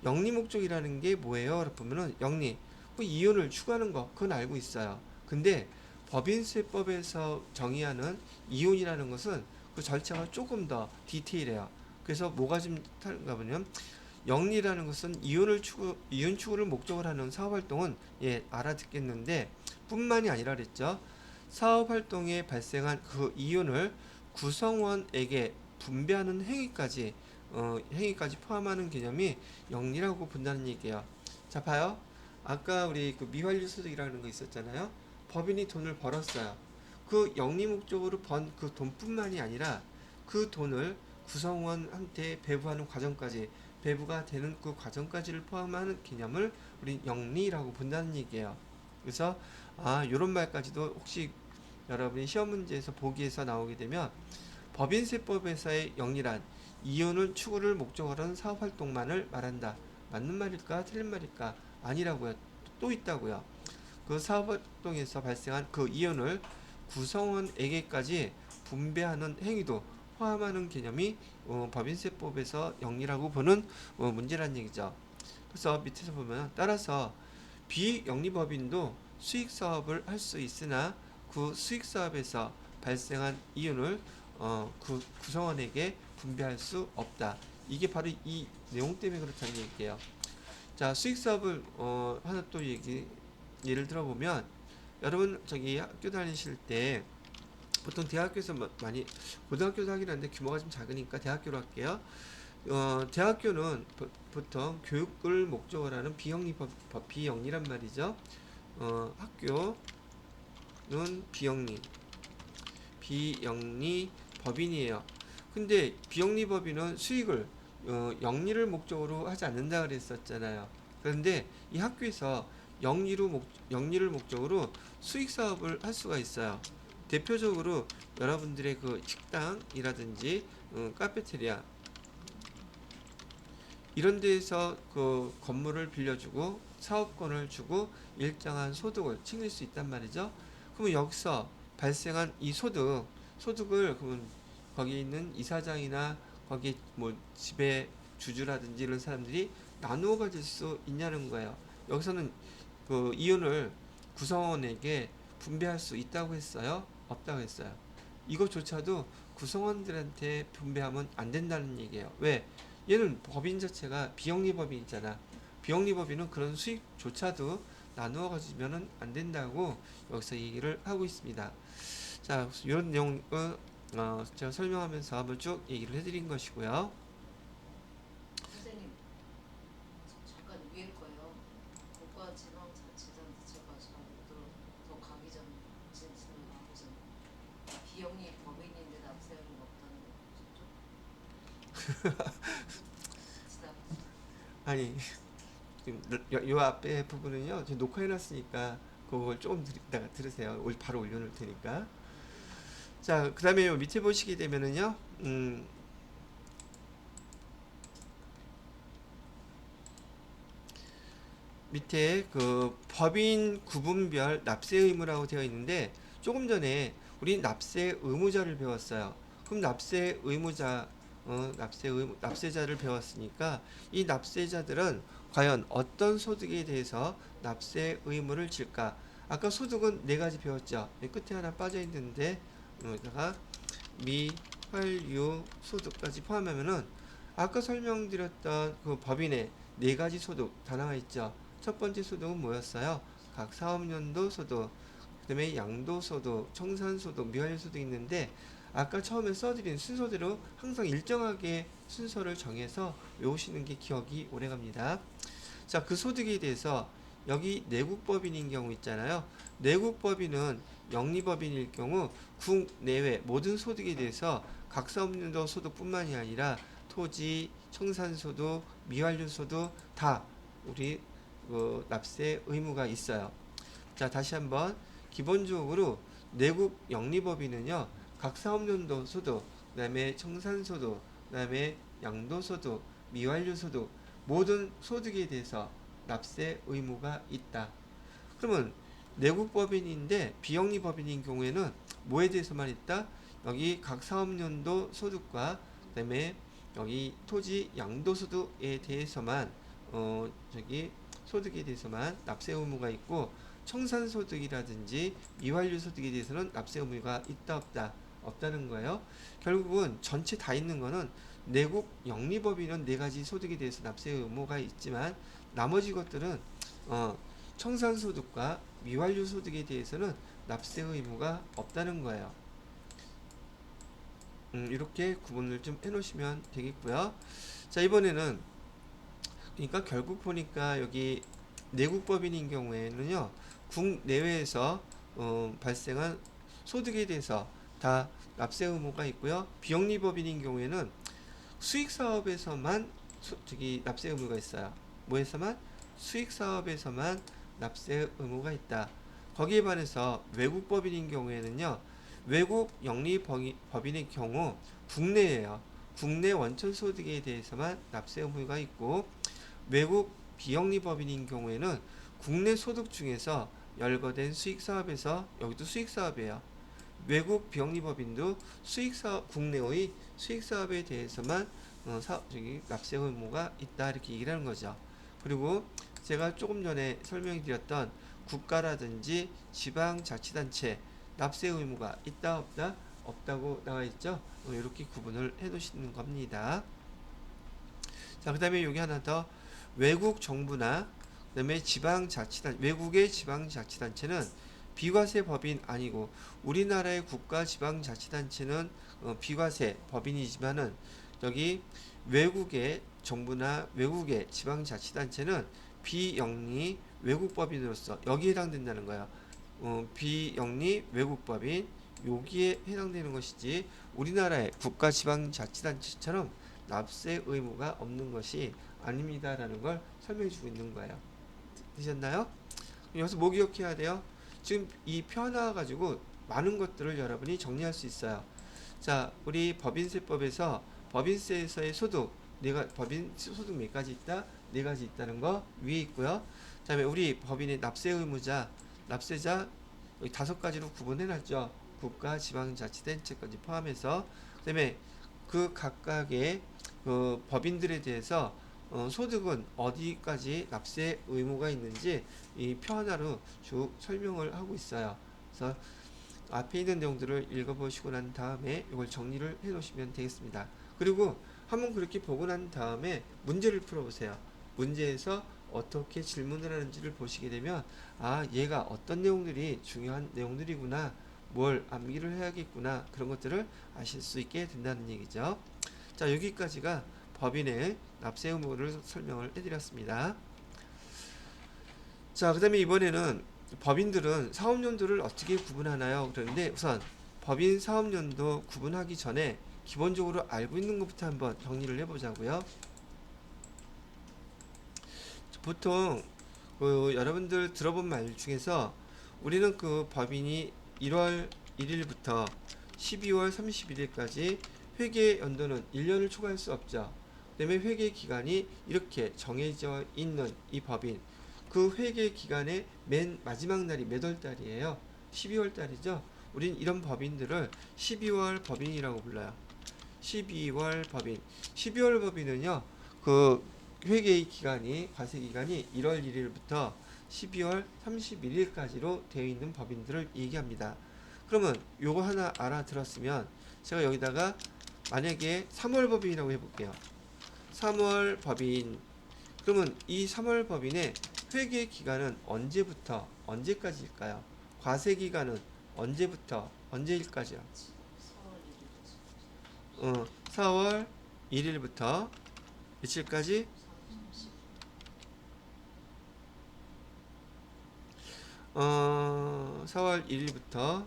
영리 목적이라는 게 뭐예요? 라고 보면은 영리 그 이윤을 추구하는 거 그건 알고 있어요. 근데 법인세법에서 정의하는 이윤이라는 것은 그 절차가 조금 더 디테일해요. 그래서 뭐가 좀 다른가 보면 영리라는 것은 이윤 추구를 목적으로 하는 사업 활동은 알아듣겠는데 뿐만이 아니라 그랬죠. 사업 활동에 발생한 그 이윤을 구성원에게 분배하는 행위까지 포함하는 개념이 영리라고 본다는 얘기예요. 자, 봐요. 아까 우리 그 미완료 소득이라는 거 있었잖아요. 법인이 돈을 벌었어요. 그 영리 목적으로 번 그 돈뿐만이 아니라 그 돈을 구성원한테 배부하는 과정까지 배부가 되는 그 과정까지를 포함하는 개념을 우리 영리라고 본다는 얘기예요. 그래서 요런 말까지도 혹시 여러분이 시험 문제에서 보기에서 나오게 되면 법인세법에서의 영리란 이윤을 추구를 목적으로 하는 사업활동만을 말한다. 맞는 말일까? 틀린 말일까? 아니라고요. 또 있다고요. 그 사업활동에서 발생한 그 이윤을 구성원에게까지 분배하는 행위도 포함하는 개념이 법인세법에서 영리라고 보는 문제란 얘기죠. 그래서 밑에서 보면 따라서 비영리법인도 수익사업을 할 수 있으나 그 수익사업에서 발생한 이윤을 그 구성원에게 분배할 수 없다. 이게 바로 이 내용 때문에 그렇다는 얘기예요. 자, 수익사업을 하나 또 예를 들어보면 여러분 저기 학교 다니실 때 보통 대학교에서 많이 고등학교도 하긴 하는데 규모가 좀 작으니까 대학교로 할게요. 대학교는 보통 교육을 목적으로 하는 비영리란 말이죠. 학교는 비영리 법인이에요. 근데 비영리 법인은 수익을 영리를 목적으로 하지 않는다 그랬었잖아요. 그런데 이 학교에서 영리를 목적으로 수익 사업을 할 수가 있어요. 대표적으로 여러분들의 그 식당이라든지 카페테리아 이런 데에서 그 건물을 빌려주고 사업권을 주고 일정한 소득을 챙길 수 있단 말이죠. 그러면 여기서 발생한 이 소득을 그러면 거기 있는 이사장이나 거기 뭐 집의 주주라든지 이런 사람들이 나누어 가질 수 있냐는 거예요. 여기서는 그 이윤을 구성원에게 분배할 수 있다고 했어요? 없다고 했어요? 이것조차도 구성원들한테 분배하면 안 된다는 얘기예요. 왜? 얘는 법인 자체가 비영리 법인이잖아. 비영리 법인은 그런 수익조차도 나누어 가지면은 안 된다고 여기서 얘기를 하고 있습니다. 자, 이런 내용을 제가 설명하면서 한번 쭉 얘기를 해드린 것이고요. 선생님 잠깐 위에 거요. 국가지방자치단체가 더 가기 전 진술을 나오죠. 비영리 법인인데 납세율은 없다는 거죠. 아니, 지금 요 앞에 부분은요, 지금 녹화해놨으니까 그걸 조금 이따가 들으세요. 바로 올려놓을 테니까. 자, 그 다음에 밑에 보시게 되면은요, 밑에 그 법인 구분별 납세 의무라고 되어 있는데 조금 전에 우리 납세 의무자를 배웠어요. 그럼 납세자를 배웠으니까 이 납세자들은 과연 어떤 소득에 대해서 납세 의무를 질까? 아까 소득은 네 가지 배웠죠. 끝에 하나 빠져 있는데 여기다가 미활유 소득까지 포함하면은 아까 설명드렸던 그 법인의 네 가지 소득 다 나와 있죠. 첫 번째 소득은 뭐였어요? 각 사업연도 소득, 그 다음에 양도소득, 청산소득, 미활유소득이 있는데 아까 처음에 써드린 순서대로 항상 일정하게 순서를 정해서 외우시는 게 기억이 오래갑니다. 자, 그 소득에 대해서 여기 내국법인인 경우 있잖아요. 내국법인은 영리법인일 경우 국내외 모든 소득에 대해서 각 사업연도 소득뿐만이 아니라 토지, 청산소득, 미완료소득 다 우리 납세 의무가 있어요. 자, 다시 한번 기본적으로 내국 영리법인은요 각 사업연도 소득, 그다음에 청산소득, 그다음에 양도소득, 미완료소득 모든 소득에 대해서 납세 의무가 있다. 그러면 내국법인인데 비영리법인인 경우에는 뭐에 대해서만 있다? 여기 각 사업연도 소득과 그다음에 여기 토지 양도소득에 대해서만 저기 소득에 대해서만 납세 의무가 있고 청산소득이라든지 미완료소득에 대해서는 납세 의무가 있다 없다 없다는 거예요. 결국은 전체 다 있는 거는 내국 영리법인은 네 가지 소득에 대해서 납세 의무가 있지만 나머지 것들은 청산소득과 미완료소득에 대해서는 납세 의무가 없다는 거예요. 이렇게 구분을 좀 해놓으시면 되겠고요. 자, 이번에는 그러니까 결국 보니까 여기 내국법인인 경우에는요 국내외에서 발생한 소득에 대해서 다 납세 의무가 있고요. 비영리법인인 경우에는 수익사업에서만 납세 의무가 있어요. 뭐에서만? 수익사업에서만 납세 의무가 있다. 거기에 반해서 외국법인인 경우에는요 외국 영리법인의 경우 국내예요. 국내 원천소득에 대해서만 납세 의무가 있고 외국 비영리법인인 경우에는 국내 소득 중에서 열거된 수익사업에서 여기도 수익사업이에요. 외국 비영리법인도 국내의 수익사업에 대해서만 납세 의무가 있다 이렇게 얘기를 하는 거죠. 그리고 제가 조금 전에 설명드렸던 국가라든지 지방자치단체 납세 의무가 있다 없다 없다고 나와 있죠. 이렇게 구분을 해 놓으시는 겁니다. 자, 그 다음에 여기 하나 더 외국 정부나 그다음에 외국의 지방자치단체는 비과세 법인 아니고 우리나라의 국가지방자치단체는 비과세 법인이지만은 여기 외국의 정부나 외국의 지방자치단체는 비영리 외국법인으로서 여기에 해당된다는 거예요. 비영리 외국법인 여기에 해당되는 것이지 우리나라의 국가지방자치단체처럼 납세 의무가 없는 것이 아닙니다라는 걸 설명해 주고 있는 거예요. 되셨나요? 여기서 뭐 기억해야 돼요? 지금 이 표 하나 가지고 많은 것들을 여러분이 정리할 수 있어요. 자, 우리 법인세법에서 법인세에서의 소득, 법인 소득 몇 가지 있다? 네 가지 있다는 거 위에 있고요. 그다음에 우리 법인의 납세 의무자, 납세자 여기 5가지로 구분해놨죠. 국가, 지방자치단체까지 포함해서. 그다음에 그 각각의 그 법인들에 대해서 소득은 어디까지 납세 의무가 있는지 이 표 하나로 쭉 설명을 하고 있어요. 그래서 앞에 있는 내용들을 읽어보시고 난 다음에 이걸 정리를 해 놓으시면 되겠습니다. 그리고 한번 그렇게 보고 난 다음에 문제를 풀어보세요. 문제에서 어떻게 질문을 하는지를 보시게 되면 아, 얘가 어떤 내용들이 중요한 내용들이구나, 뭘 암기를 해야겠구나, 그런 것들을 아실 수 있게 된다는 얘기죠. 자, 여기까지가 법인의 납세 의무를 설명을 해드렸습니다. 자, 그 다음에 이번에는 법인들은 사업연도를 어떻게 구분하나요? 그런데 우선 법인 사업연도 구분하기 전에 기본적으로 알고 있는 것부터 한번 정리를 해보자고요. 보통 여러분들 들어본 말 중에서 우리는 그 법인이 1월 1일부터 12월 31일까지 회계 연도는 1년을 초과할 수 없죠. 그다음에 회계 기간이 이렇게 정해져 있는 이 법인, 그 회계 기간의 맨 마지막 날이 몇 월 달이에요? 12월 달이죠. 우린 이런 법인들을 12월 법인이라고 불러요. 12월 법인. 12월 법인은요, 그 회계의 기간이, 과세 기간이 1월 1일부터 12월 31일까지로 되어 있는 법인들을 얘기합니다. 그러면 요거 하나 알아들었으면 제가 여기다가 만약에 3월 법인이라고 해볼게요. 3월 법인. 그러면 이 3월 법인의 회계 기간은 언제부터 언제까지일까요? 과세 기간은 언제부터 언제일까지요? 4월 1일부터 며칠까지? 4월 1일부터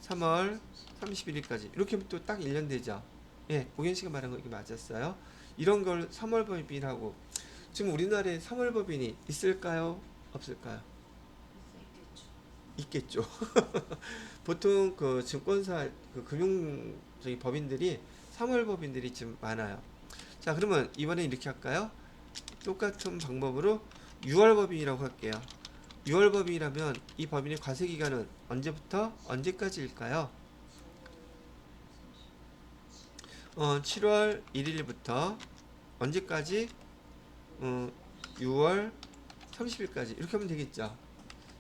3월 31일까지 이렇게 하면 또 딱 1년 되죠. 예, 고현 씨가 말한 거 이게 맞았어요. 이런 걸 3월 법인이라고. 지금 우리나라에 3월 법인이 있을까요? 없을까요? 있겠죠. 보통 그 증권사, 그 금융 저기 법인들이 3월 법인들이 좀 많아요. 자, 그러면 이번에 이렇게 할까요? 똑같은 방법으로 6월 법인이라고 할게요. 6월 법인이라면 이 법인의 과세 기간은 언제부터 언제까지일까요? 7월 1일부터 언제까지? 6월 30일까지 이렇게 하면 되겠죠.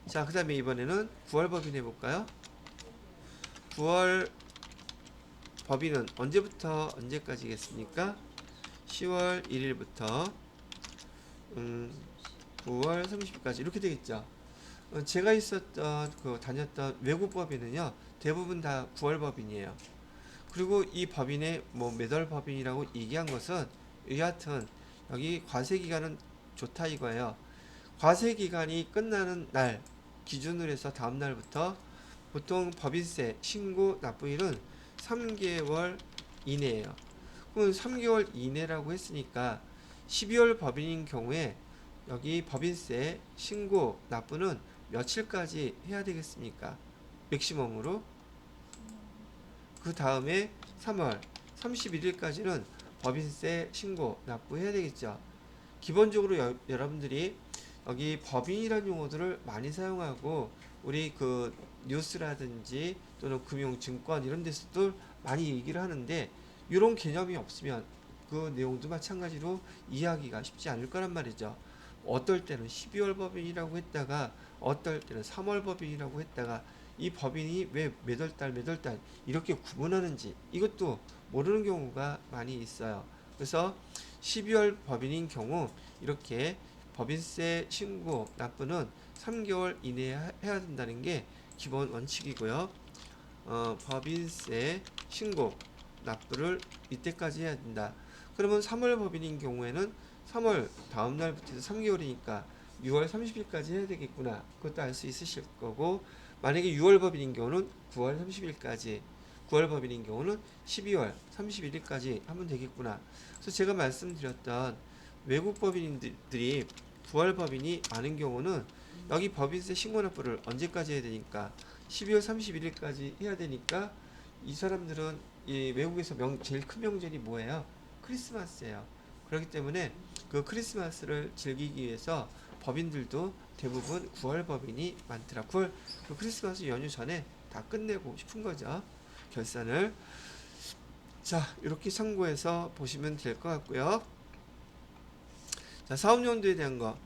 자, 그 다음에 이번에는 9월 법인 해볼까요? 9월 법인은 언제부터 언제까지겠습니까? 10월 1일부터 9월 30일까지 이렇게 되겠죠. 제가 있었던 다녔던 외국 법인은요, 대부분 다 9월 법인이에요. 그리고 이 법인의 뭐 매달 법인이라고 얘기한 것은 여하튼 여기 과세 기간은 좋다 이거예요. 과세 기간이 끝나는 날 기준으로 해서 다음 날부터 보통 법인세 신고 납부일은 3개월 이내예요. 그럼 3개월 이내라고 했으니까 12월 법인인 경우에 여기 법인세 신고 납부는 며칠까지 해야 되겠습니까? 맥시멈으로. 그 다음에 3월 31일까지는 법인세 신고 납부해야 되겠죠. 기본적으로 여러분들이 여기 법인이라는 용어들을 많이 사용하고 우리 그 뉴스라든지 또는 금융증권 이런 데서도 많이 얘기를 하는데 이런 개념이 없으면 그 내용도 마찬가지로 이해하기가 쉽지 않을 거란 말이죠. 어떨 때는 12월 법인이라고 했다가 어떨 때는 3월 법인이라고 했다가 이 법인이 왜 몇 월 달 이렇게 구분하는지 이것도 모르는 경우가 많이 있어요. 그래서 12월 법인인 경우 이렇게 법인세 신고 납부는 3개월 이내에 해야 된다는 게 기본 원칙이고요. 법인세 신고 납부를 이때까지 해야 된다. 그러면 3월 법인인 경우에는 3월 다음 날부터 해서 3개월이니까 6월 30일까지 해야 되겠구나. 그것도 알 수 있으실 거고, 만약에 6월 법인인 경우는 9월 30일까지, 9월 법인인 경우는 12월 31일까지 하면 되겠구나. 그래서 제가 말씀드렸던 외국 법인들이 9월 법인이 많은 경우는 여기 법인세 신고 납부를 언제까지 해야 되니까 12월 31일까지 해야 되니까 이 사람들은 이 외국에서 제일 큰 명절이 뭐예요? 크리스마스예요. 그렇기 때문에 그 크리스마스를 즐기기 위해서 법인들도 대부분 9월 법인이 많더라. 9월 그 크리스마스 연휴 전에 다 끝내고 싶은 거죠. 결산을. 자, 이렇게 참고해서 보시면 될 것 같고요. 자, 사업연도에 대한 거.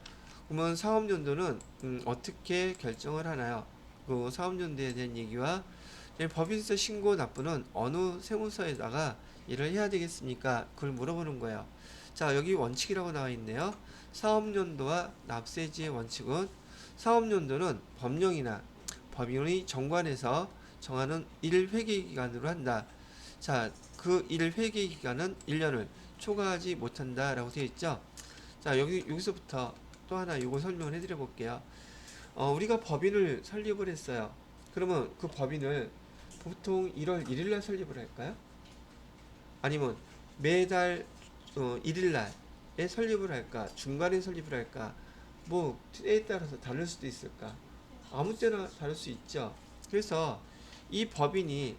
그러면 사업연도는 어떻게 결정을 하나요? 그 사업연도에 대한 얘기와 법인세 신고 납부는 어느 세무서에다가 일을 해야 되겠습니까? 그걸 물어보는 거예요. 자, 여기 원칙이라고 나와 있네요. 사업연도와 납세지의 원칙은 사업연도는 법령이나 법인의 정관에서 정하는 일회계 기간으로 한다. 자, 그 일회계 기간은 1년을 초과하지 못한다라고 되어 있죠. 자, 여기서부터 또 하나 이거 설명을 해드려 볼게요. 우리가 법인을 설립을 했어요. 그러면 그 법인을 보통 1월 1일 날 설립을 할까요? 아니면 매달 1일 날에 설립을 할까? 중간에 설립을 할까? 뭐 때에 따라서 다를 수도 있을까? 아무 때나 다를 수 있죠. 그래서 이 법인이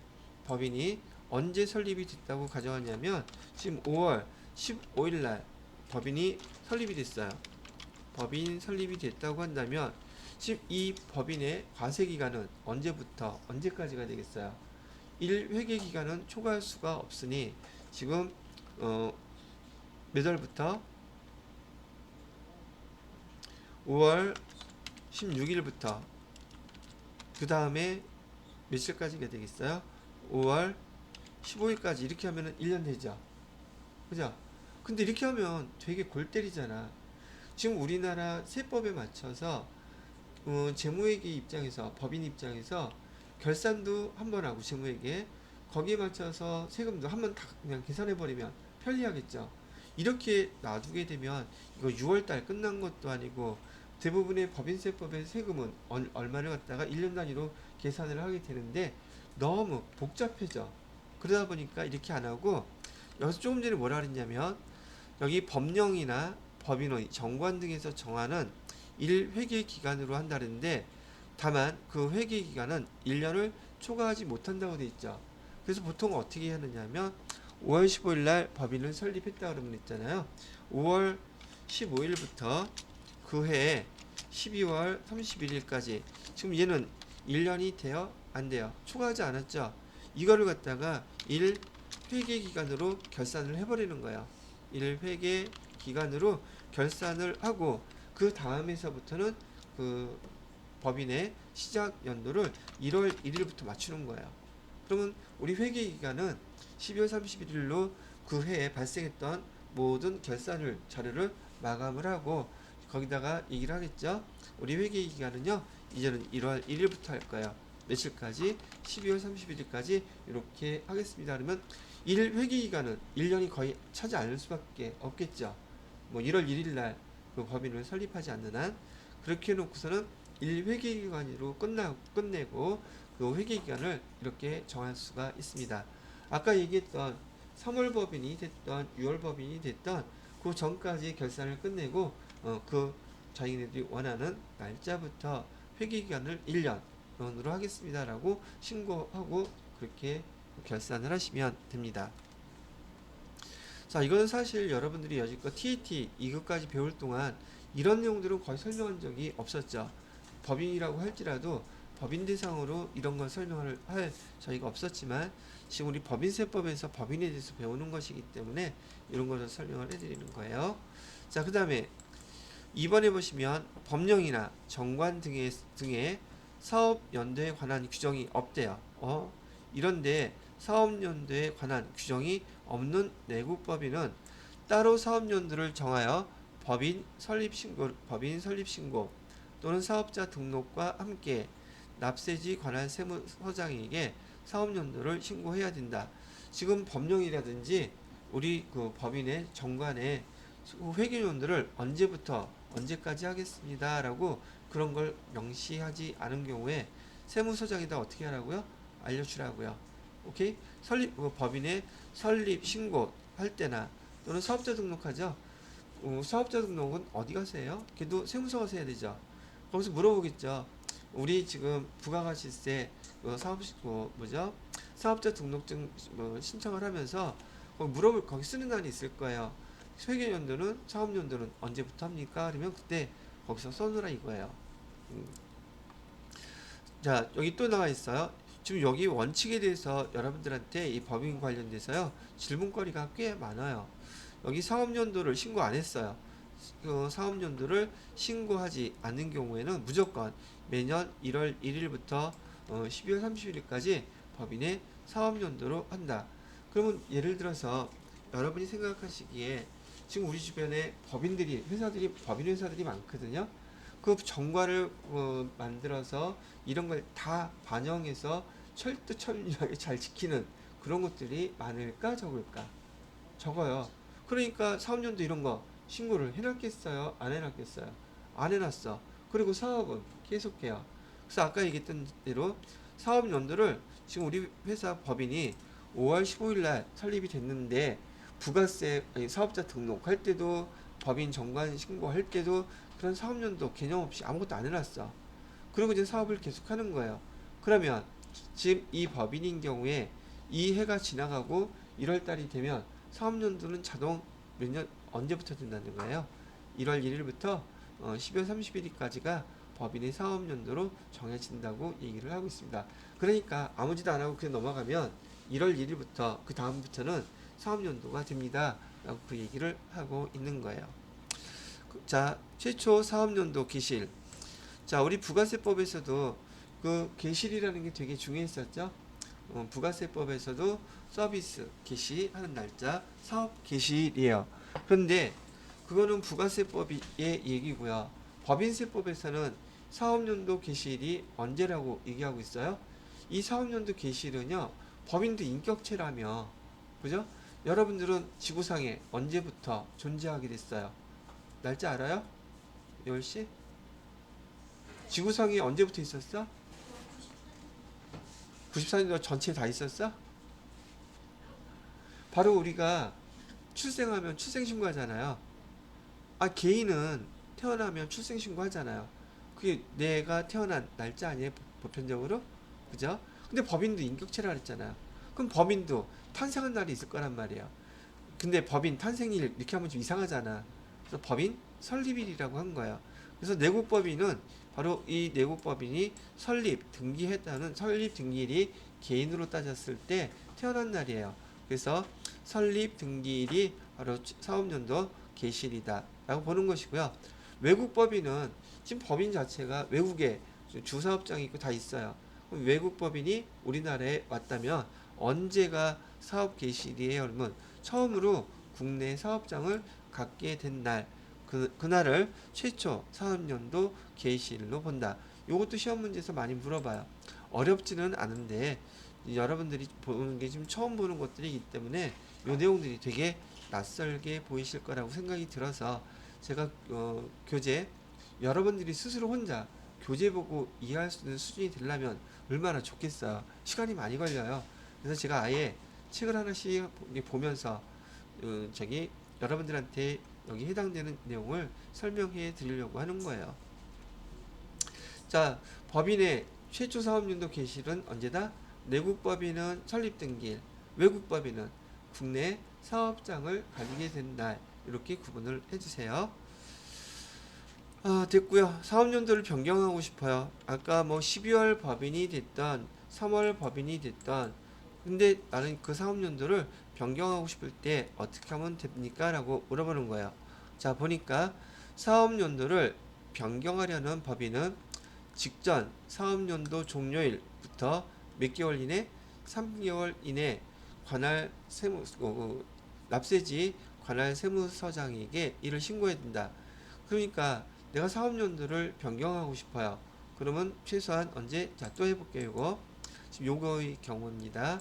언제 설립이 됐다고 가져왔냐면 지금 5월 15일 날 법인이 설립이 됐어요. 법인 설립이 됐다고 한다면 지금 이 법인의 과세 기간은 언제부터 언제까지가 되겠어요? 1회계 기간은 초과할 수가 없으니 지금 몇 월부터 5월 16일부터 그 다음에 며칠까지가 되겠어요? 5월 15일까지 이렇게 하면 1년 되죠. 그죠? 근데 이렇게 하면 되게 골 때리잖아. 지금 우리나라 세법에 맞춰서 재무회계 입장에서 법인 입장에서 결산도 한 번 하고 재무회계 거기에 맞춰서 세금도 한 번 다 그냥 계산해 버리면 편리하겠죠. 이렇게 놔두게 되면 이거 6월달 끝난 것도 아니고 대부분의 법인세법의 세금은 얼마를 갖다가 1년 단위로 계산을 하게 되는데 너무 복잡해져. 그러다 보니까 이렇게 안 하고 여기서 조금 전에 뭐라 그랬냐면 여기 법령이나 법인의 정관 등에서 정하는 1회계 기간으로 한다는데 다만 그 회계 기간은 1년을 초과하지 못한다고 되어 있죠. 그래서 보통 어떻게 하느냐면 5월 15일 날 법인을 설립했다 그러면 있잖아요. 5월 15일부터 그 해에 12월 31일까지 지금 얘는 1년이 돼요? 안 돼요? 초과하지 않았죠? 이거를 갖다가 1회계 기간으로 결산을 해버리는 거예요. 1회계 기간으로 결산을 하고 그 다음에서부터는 그 법인의 시작 연도를 1월 1일부터 맞추는 거예요. 그러면 우리 회계 기간은 12월 31일로 그 해에 발생했던 모든 결산을 자료를 마감을 하고 거기다가 얘기를 하겠죠. 우리 회계 기간은요. 이제는 1월 1일부터 할 거예요. 며칠까지? 12월 31일까지 이렇게 하겠습니다. 그러면 1회계 기간은 1년이 거의 차지 않을 수밖에 없겠죠. 뭐 1월 1일 날 그 법인을 설립하지 않는 한 그렇게 해놓고서는 1회계 기간으로 끝내고 그 회계 기간을 이렇게 정할 수가 있습니다. 아까 얘기했던 3월 법인이 됐던 6월 법인이 됐던 그 전까지 결산을 끝내고 그 자기네들이 원하는 날짜부터 회계 기간을 1년으로 하겠습니다라고 신고하고 그렇게 결산을 하시면 됩니다. 자, 이건 사실 여러분들이 여지껏 TAT 2급까지 배울 동안 이런 내용들은 거의 설명한 적이 없었죠. 법인이라고 할지라도 법인 대상으로 이런 걸 설명을 할 저희가 없었지만 지금 우리 법인세법에서 법인에 대해서 배우는 것이기 때문에 이런 것을 설명을 해드리는 거예요. 자, 그 다음에 2번에 보시면 법령이나 정관 등의 사업연도에 관한 규정이 없대요. 이런데 사업연도에 관한 규정이 없는 내국법인은 따로 사업연도를 정하여 법인 설립신고 또는 사업자 등록과 함께 납세지 관할 세무서장에게 사업연도를 신고해야 된다. 지금 법령이라든지 우리 그 법인의 정관에 회계연도를 언제부터 언제까지 하겠습니다 라고 그런 걸 명시하지 않은 경우에 세무서장에다 어떻게 하라고요? 알려주라고요. 오케이? 법인의 설립 신고 할 때나 또는 사업자 등록하죠. 사업자 등록은 어디 가서 해요? 걔도 세무서 가서 해야 되죠. 거기서 물어보겠죠. 우리 지금 부가가치세 뭐죠? 사업자 등록증 신청을 하면서 거기 쓰는 날이 있을 거예요. 회계연도는 사업연도는 언제부터 합니까? 그러면 그때 거기서 써놓으라 이거예요. 음. 자, 여기 또 나와 있어요. 지금 여기 원칙에 대해서 여러분들한테 이 법인 관련돼서요 질문거리가 꽤 많아요. 여기 사업연도를 신고 안 했어요. 사업연도를 신고하지 않는 경우에는 무조건 매년 1월 1일부터 12월 30일까지 법인의 사업연도로 한다. 그러면 예를 들어서 여러분이 생각하시기에 지금 우리 주변에 법인 회사들이 많거든요. 그 정과를 만들어서 이런 걸 다 반영해서 철두철미하게 잘 지키는 그런 것들이 많을까 적을까? 적어요. 그러니까 사업연도 이런 거 신고를 해놨겠어요? 안 해놨겠어요? 안 해놨어. 그리고 사업은 계속해요. 그래서 아까 얘기했던 대로 사업연도를 지금 우리 회사 법인이 5월 15일 날 설립이 됐는데 부가세 사업자 등록할 때도 법인 정관 신고할 때도 그런 사업연도 개념 없이 아무것도 안 해놨어. 그리고 이제 사업을 계속하는 거예요. 그러면 지금 이 법인인 경우에 이 해가 지나가고 1월 달이 되면 사업연도는 자동 몇 년 언제부터 된다는 거예요? 1월 1일부터 12월 30일까지가 법인의 사업연도로 정해진다고 얘기를 하고 있습니다. 그러니까 아무 짓도 안 하고 그냥 넘어가면 1월 1일부터 그 다음부터는 사업연도가 됩니다. 라고 그 얘기를 하고 있는 거예요. 자, 최초 사업연도 개시. 자, 우리 부가세법에서도 그 개시이라는 게 되게 중요했었죠. 부가세법에서도 서비스 개시하는 날짜 사업 개시일이에요. 그런데 그거는 부가세법의 얘기고요. 법인세법에서는 사업연도 개시일이 언제라고 얘기하고 있어요? 이 사업연도 개시일은요. 법인도 인격체라며 그죠? 여러분들은 지구상에 언제부터 존재하게 됐어요? 날짜 알아요? 10시? 지구상에 언제부터 있었어? 94년도 전체에 다 있었어? 바로 우리가 출생하면 출생신고하잖아요. 개인은 태어나면 출생신고하잖아요. 그게 내가 태어난 날짜 아니에요? 보편적으로? 그죠? 근데 법인도 인격체라 그랬잖아요. 그럼 법인도 탄생한 날이 있을 거란 말이에요. 근데 법인 탄생일 이렇게 하면 좀 이상하잖아. 그래서 법인 설립일이라고 한 거예요. 그래서 내국법인은 바로 이 내국법인이 설립 등기했다는 설립 등기일이 개인으로 따졌을 때 태어난 날이에요. 그래서 설립 등기일이 바로 사업연도 개시일이다 라고 보는 것이고요. 외국법인은 지금 법인 자체가 외국에 주사업장이 있고 다 있어요. 그럼 외국법인이 우리나라에 왔다면 언제가 사업 개시일이에요? 그러면 처음으로 국내 사업장을 갖게 된 날, 그날을 최초 사업연도 개시일로 본다. 이것도 시험 문제에서 많이 물어봐요. 어렵지는 않은데 여러분들이 보는 게 지금 처음 보는 것들이기 때문에 이 내용들이 되게 낯설게 보이실 거라고 생각이 들어서 제가 교재 여러분들이 스스로 혼자 교재 보고 이해할 수 있는 수준이 되려면 얼마나 좋겠어요. 시간이 많이 걸려요. 그래서 제가 아예 책을 하나씩 보면서 여러분들한테 여기 해당되는 내용을 설명해 드리려고 하는 거예요. 자, 법인의 최초 사업연도 개시일은 언제다? 내국법인은 설립등기일, 외국법인은 국내 사업장을 가지게 된 날, 이렇게 구분을 해주세요. 됐고요. 사업연도를 변경하고 싶어요. 아까 뭐 12월 법인이 됐던 3월 법인이 됐던 근데 나는 그 사업연도를 변경하고 싶을 때 어떻게 하면 됩니까? 라고 물어보는 거예요. 자, 보니까 사업연도를 변경하려는 법인은 직전 사업연도 종료일부터 몇 개월 이내? 3개월 이내 관할 납세지 관할 세무서장에게 이를 신고해야 된다. 그러니까 내가 사업연도를 변경하고 싶어요. 그러면 최소한 언제? 자, 또 해볼게요. 이거 지금 요거의 경우입니다.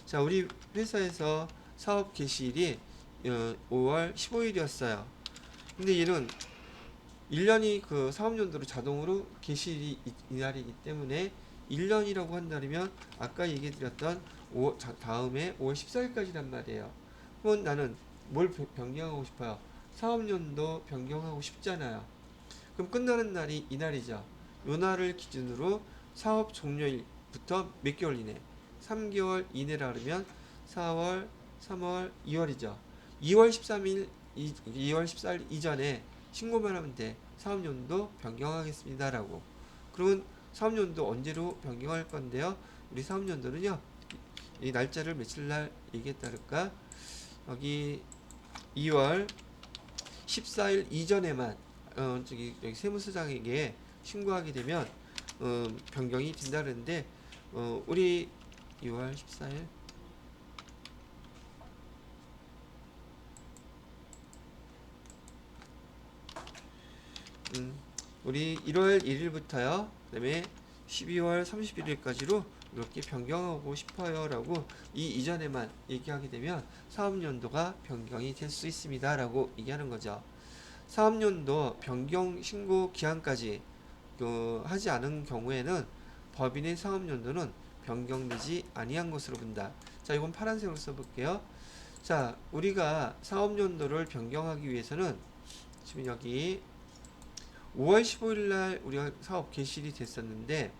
자, 우리 회사에서 사업 개시일이 5월 15일이었어요. 근데 얘는 1년이 그 사업연도로 자동으로 개시일이 이날이기 때문에 1년이라고 한다면 아까 얘기 드렸던 다음에 5월 14일까지란 말이에요. 그럼 나는 뭘 변경하고 싶어요? 사업연도 변경하고 싶잖아요. 그럼 끝나는 날이 이날이죠. 요 날을 기준으로 사업 종료일부터 몇 개월 이내? 3개월 이내라 그러면 4월, 3월, 2월이죠. 2월 13일, 2월 14일 이전에 신고만 하면 돼. 사업연도 변경하겠습니다. 라고. 그러면 사업연도 언제로 변경할 건데요? 우리 사업연도는요, 이 날짜를 며칠 날 얘기했다 그럴까? 여기 2월 14일 이전에만 여기 세무서장에게 신고하게 되면 변경이 된다 그러는데 우리 2월 14일 우리 1월 1일부터요. 그다음에 12월 31일까지로 이렇게 변경하고 싶어요 라고 이 이전에만 얘기하게 되면 사업연도가 변경이 될 수 있습니다 라고 얘기하는 거죠. 사업연도 변경 신고 기한까지 하지 않은 경우에는 법인의 사업연도는 변경되지 아니한 것으로 본다. 자, 이건 파란색으로 써볼게요. 자, 우리가 사업연도를 변경하기 위해서는 지금 여기 5월 15일 날 우리가 사업 개시일이 됐었는데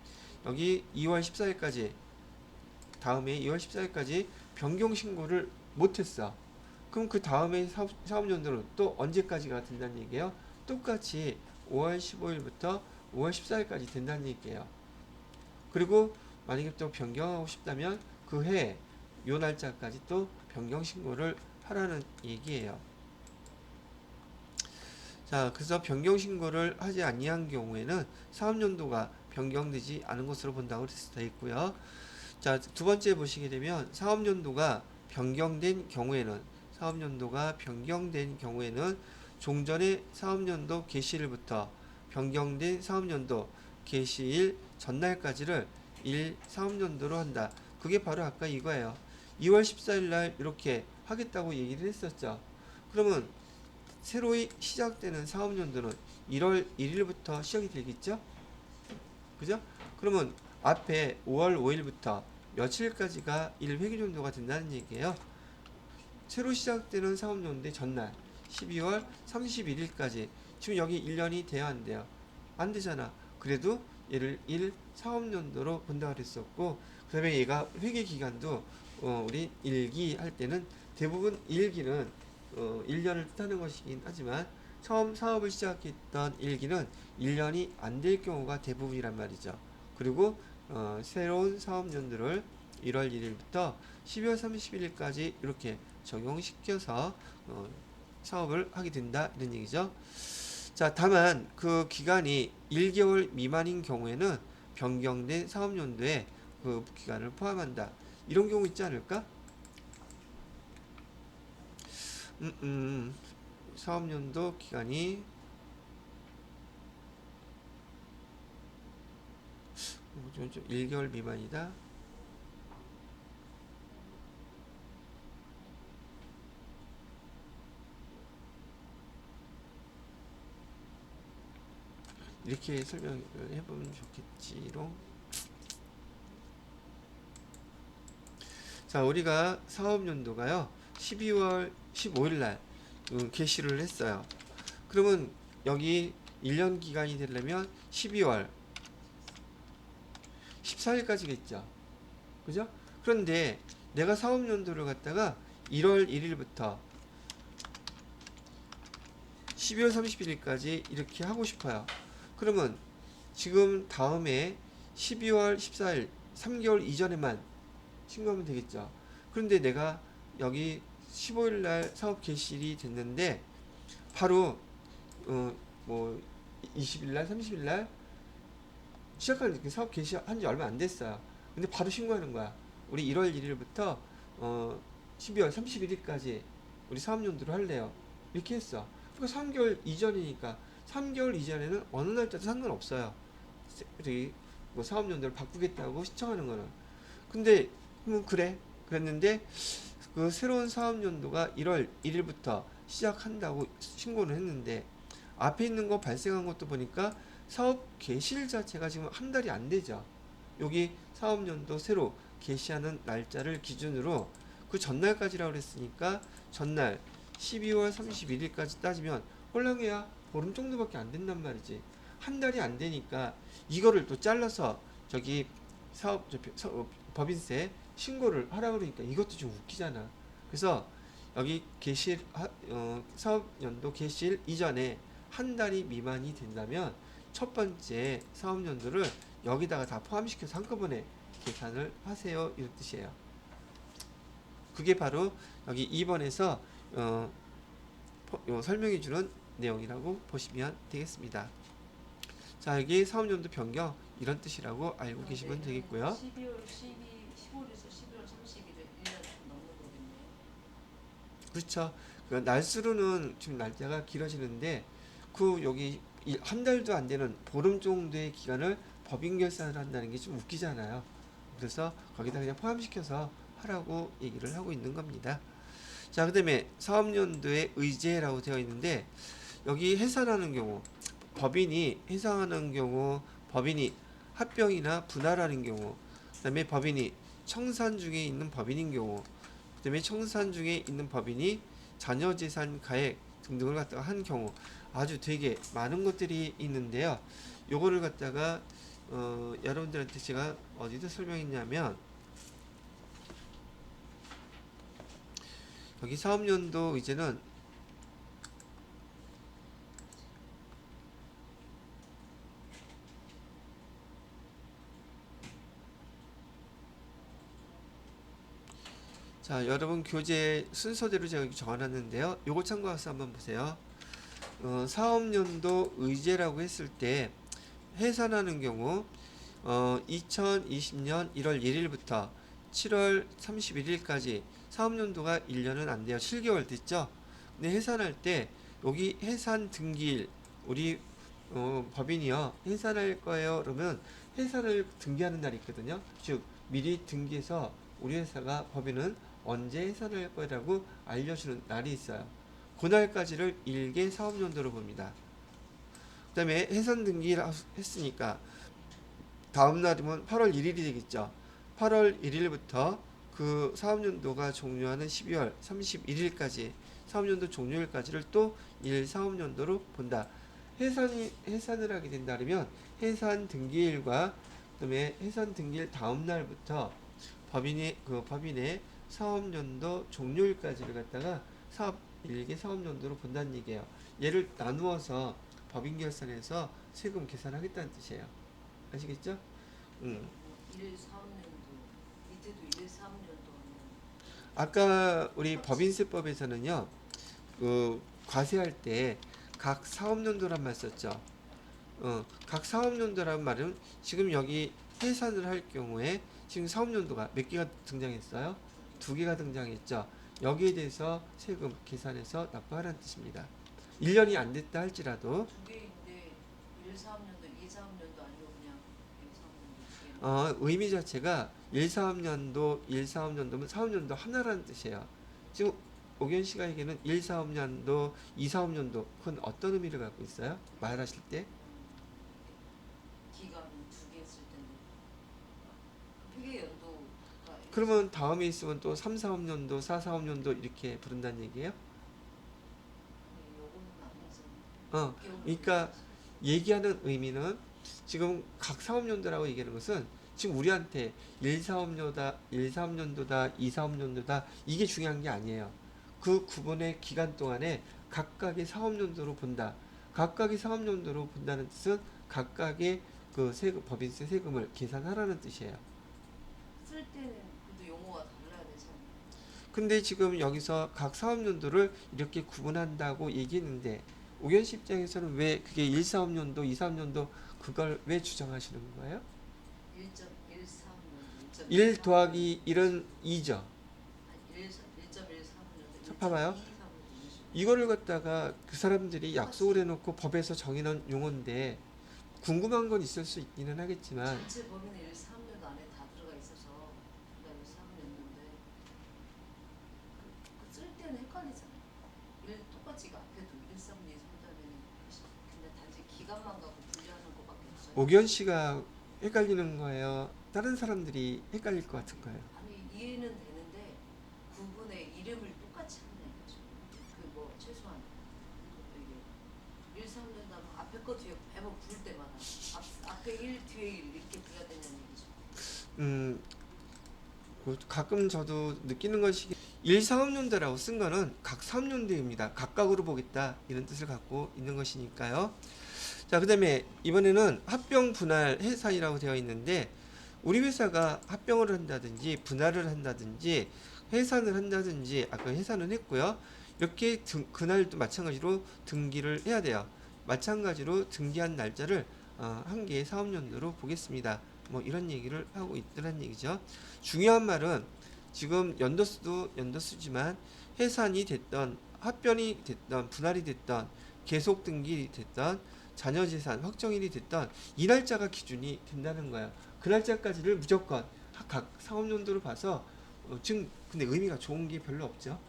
여기 2월 14일까지 다음에 2월 14일까지 변경 신고를 못했어. 그럼 그 다음에 사업연도는 또 언제까지가 된다는 얘기예요? 똑같이 5월 15일부터 5월 14일까지 된다는 얘기예요. 그리고 만약에 또 변경하고 싶다면 그 해 요 날짜까지 또 변경 신고를 하라는 얘기예요. 자, 그래서 변경 신고를 하지 아니한 경우에는 사업연도가 변경되지 않은 것으로 본다고 되어 있고요. 자, 두 번째 보시게 되면 사업연도가 변경된 경우에는 종전의 사업연도 개시일부터 변경된 사업연도 개시일 전날까지를 1사업연도로 한다. 그게 바로 아까 이거예요. 2월 14일 날 이렇게 하겠다고 얘기를 했었죠. 그러면 새로이 시작되는 사업연도는 1월 1일부터 시작이 되겠죠? 그죠? 그러면 앞에 5월 5일부터 며칠까지가 1회기연도가 된다는 얘기예요. 새로 시작되는 사업연도의 전날 12월 31일까지 지금 여기 1년이 돼야 안 돼요. 안 되잖아. 그래도 얘를 1사업연도로 본다고 그랬었고 그 다음에 얘가 회계기간도 우리 1기 할 때는 대부분 1기는 1년을 뜻하는 것이긴 하지만 처음 사업을 시작했던 1기는 1년이 안 될 경우가 대부분이란 말이죠. 그리고 새로운 사업연도를 1월 1일부터 12월 31일까지 이렇게 적용시켜서 사업을 하게 된다 이런 얘기죠. 자, 다만 그 기간이 1개월 미만인 경우에는 변경된 사업연도에 그 기간을 포함한다. 이런 경우 있지 않을까? 사업연도 기간이 1개월 미만이다. 이렇게 설명을 해보면 좋겠지롱. 자, 우리가 사업연도가요 12월 15일날 개시를 했어요. 그러면 여기 1년 기간이 되려면 12월 14일까지겠죠. 그죠? 그런데 내가 사업연도를 갖다가 1월 1일부터 12월 31일까지 이렇게 하고 싶어요. 그러면 지금 다음에 12월 14일 3개월 이전에만 신고하면 되겠죠. 그런데 내가 여기 15일 날 사업 개시일이 됐는데 바로 뭐 20일 날 30일 날 시작한 사업 개시한 지 얼마 안 됐어요. 근데 바로 신고하는 거야. 우리 1월 1일부터 12월 31일까지 우리 사업연도를 할래요. 이렇게 했어. 그러니까 3개월 이전이니까 3개월 이전에는 어느 날짜도 상관없어요. 우리 뭐 사업연도를 바꾸겠다고 신청하는 거는. 근데 그래. 그랬는데 그 새로운 사업연도가 1월 1일부터 시작한다고 신고를 했는데 앞에 있는 거 발생한 것도 보니까 사업 개시일 자체가 지금 한 달이 안 되죠. 여기 사업연도 새로 개시하는 날짜를 기준으로 그 전날까지라고 그랬으니까 전날 12월 31일까지 따지면 홀랑해야 보름 정도밖에 안 된단 말이지. 한 달이 안 되니까 이거를 또 잘라서 저기 법인세 신고를 하라 그러니까 이것도 좀 웃기잖아. 그래서 여기 사업연도 개시일 이전에 한 달이 미만이 된다면 첫 번째 사업연도를 여기다가 다 포함시켜서 한꺼번에 계산을 하세요, 이런 뜻이에요. 그게 바로 여기 2번에서 설명해 주는 내용이라고 보시면 되겠습니다. 자, 여기 사업연도 변경 이런 뜻이라고 알고 계시면 되겠고요. 12월 15일에서 11월 30일에 1년 넘는 거겠네요. 그렇죠. 그 날수로는 지금 날짜가 길어지는데 그 여기 한 달도 안 되는 보름 정도의 기간을 법인 결산을 한다는 게 좀 웃기잖아요. 그래서 거기다 그냥 포함시켜서 하라고 얘기를 하고 있는 겁니다. 자, 그다음에 사업연도의 의제라고 되어 있는데 여기 해산하는 경우 법인이 해산하는 경우 법인이 합병이나 분할하는 경우 그다음에 법인이 청산 중에 있는 법인인 경우 그다음에 청산 중에 있는 법인이 자녀재산 가액 등등을 갖다가 한 경우 아주 되게 많은 것들이 있는데요. 요거를 갖다가 여러분들한테 제가 어디서 설명했냐면 여기 사업연도 이제는 자, 여러분 교재 순서대로 제가 여기 적어놨는데요. 요거 참고해서 한번 보세요. 사업연도 의제라고 했을 때 해산하는 경우 2020년 1월 1일부터 7월 31일까지 사업연도가 1년은 안 돼요. 7개월 됐죠? 근데 해산할 때 여기 해산 등기일 우리 법인이요. 해산할 거예요. 그러면 해산을 등기하는 날이 있거든요. 즉 미리 등기해서 우리 회사가 법인은 언제 해산할 거라고 알려주는 날이 있어요. 그날까지를 일개 사업연도로 봅니다. 그 다음에 해산 등기를 했으니까 다음 날이면 8월 1일이 되겠죠. 8월 1일부터 그 사업연도가 종료하는 12월 31일까지 사업연도 종료일까지를 또 1사업연도로 본다. 해산을 하게 된다면 해산 등기일과 그다음에 해산 등기일 다음 날부터 법인의 사업연도 종료일까지를 갖다가 일개 사업연도로 본다는 얘기예요. 얘를 나누어서 법인 결산해서 세금 계산하겠다는 뜻이에요. 아시겠죠? 1, 3년도 밑에도 1, 3년도 아까 우리 법인세법에서는요, 과세할 때 각 사업연도란 말 썼죠. 각 사업연도란 말은 지금 여기 해산을 할 경우에 지금 사업연도가 몇 개가 등장했어요? 2개가 등장했죠. 여기에 대해서 세금 계산해서 납부하라는 뜻입니다. 1년이 안 됐다 할지라도 2개인데 1, 3년도, 2, 3년도 아니고 그냥 1, 3년도 2개는 의미 자체가 1사업년도, 1사업년도면 사업년도 하나라는 뜻이에요. 지금 오견 씨가 얘기하는 1사업년도, 2사업년도 그건 어떤 의미를 갖고 있어요? 말하실 때? 기간은 2개 했을 텐데 회계 연도가 그러면 다음에 있으면 또 3사업년도, 4사업년도 이렇게 부른다는 얘기예요? 아니 요거는 아니죠. 그러니까 얘기하는 의미는 지금 각 사업연도라고 얘기하는 것은 지금 우리한테 1사업년도다, 2사업년도다 이게 중요한 게 아니에요. 그 구분의 기간 동안에 각각의 사업연도로 본다. 각각의 사업연도로 본다는 뜻은 각각의 그 세금, 법인세 세금을 계산하라는 뜻이에요. 쓸 때는 그래도 용어가 달라야 되잖아요. 근데 지금 여기서 각 사업연도를 이렇게 구분한다고 얘기했는데 오견 씨 입장에서는 왜 그게 1사업년도, 2사업년도 그걸 왜 주장하시는 거예요? 1.13년도 1 더하기 1은 2죠. 1.13년도 자, 봐봐요. 이거를 갖다가 그 사람들이 약속을 해놓고 법에서 정해놓은 용어인데 궁금한 건 있을 수 있기는 하겠지만 전체 범위는 1.3년도 안에 다 들어가 있어서 그다음에 3년도인데 쓸 때는 헷갈리잖아요. 똑같이 앞에도 1, 3, 2, 3다면 근데 단지 기간만 갖고 분리하는 것밖에 없어요. 오견 씨가 헷갈리는 거예요? 다른 사람들이 헷갈릴 것 같은 거예요? 아니 이해는 되는데 구분의 이름을 똑같이 하는 거죠. 그 뭐 최소한 이게 1, 3년도 하면 앞에 거 뒤에 거 매번 부를 때마다 앞에 1 뒤에 1 이렇게 불러야 되냐는 얘기죠. 음, 가끔 저도 느끼는 것이 1사업연도라고 쓴 거는 각 사업연도입니다. 각각으로 보겠다 이런 뜻을 갖고 있는 것이니까요. 자, 그 다음에 이번에는 합병 분할 해산이라고 되어 있는데 우리 회사가 합병을 한다든지 분할을 한다든지 해산을 한다든지 아까 해산은 했고요. 이렇게 그날도 마찬가지로 등기를 해야 돼요. 마찬가지로 등기한 날짜를 한 개의 사업연도로 보겠습니다. 뭐 이런 얘기를 하고 있더란 얘기죠. 중요한 말은 지금 연도수도 연도수지만 해산이 됐던 합병이 됐던 분할이 됐던 계속 등기 됐던 자녀재산 확정일이 됐던 이 날짜가 기준이 된다는 거예요. 그 날짜까지를 무조건 각 사업연도로 봐서 지금 근데 의미가 좋은 게 별로 없죠.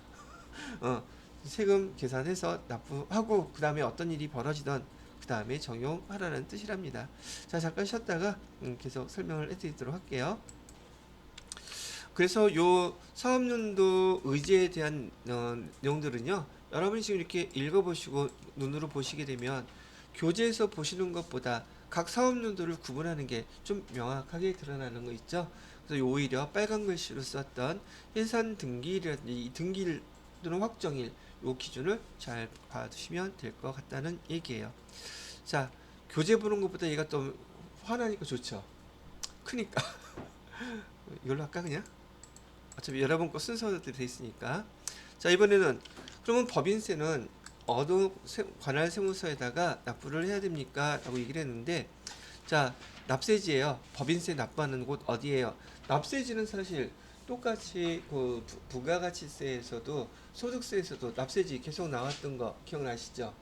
세금 계산해서 납부하고 그 다음에 어떤 일이 벌어지던 그 다음에 적용하라는 뜻이랍니다. 자, 잠깐 쉬었다가 계속 설명을 해드리도록 할게요. 그래서 요 사업연도 의제에 대한 내용들은요, 여러분이 지금 이렇게 읽어보시고 눈으로 보시게 되면 교재에서 보시는 것보다 각 사업연도를 구분하는 게 좀 명확하게 드러나는 거 있죠. 그래서 오히려 빨간 글씨로 썼던 해산 등기일이라든지 이 등기일 또는 확정일 요 기준을 잘 봐두시면 될 것 같다는 얘기예요. 자, 교재 보는 것보다 얘가 또 화나니까 좋죠. 크니까 이걸로 할까 그냥? 어차피 여러분 거 순서대로 돼 있으니까. 자, 이번에는 그러면 법인세는 어느 관할 세무서에다가 납부를 해야 됩니까? 라고 얘기를 했는데, 자, 납세지예요. 법인세 납부하는 곳 어디예요? 납세지는 사실 똑같이 그 부가가치세에서도 소득세에서도 납세지 계속 나왔던 거 기억나시죠?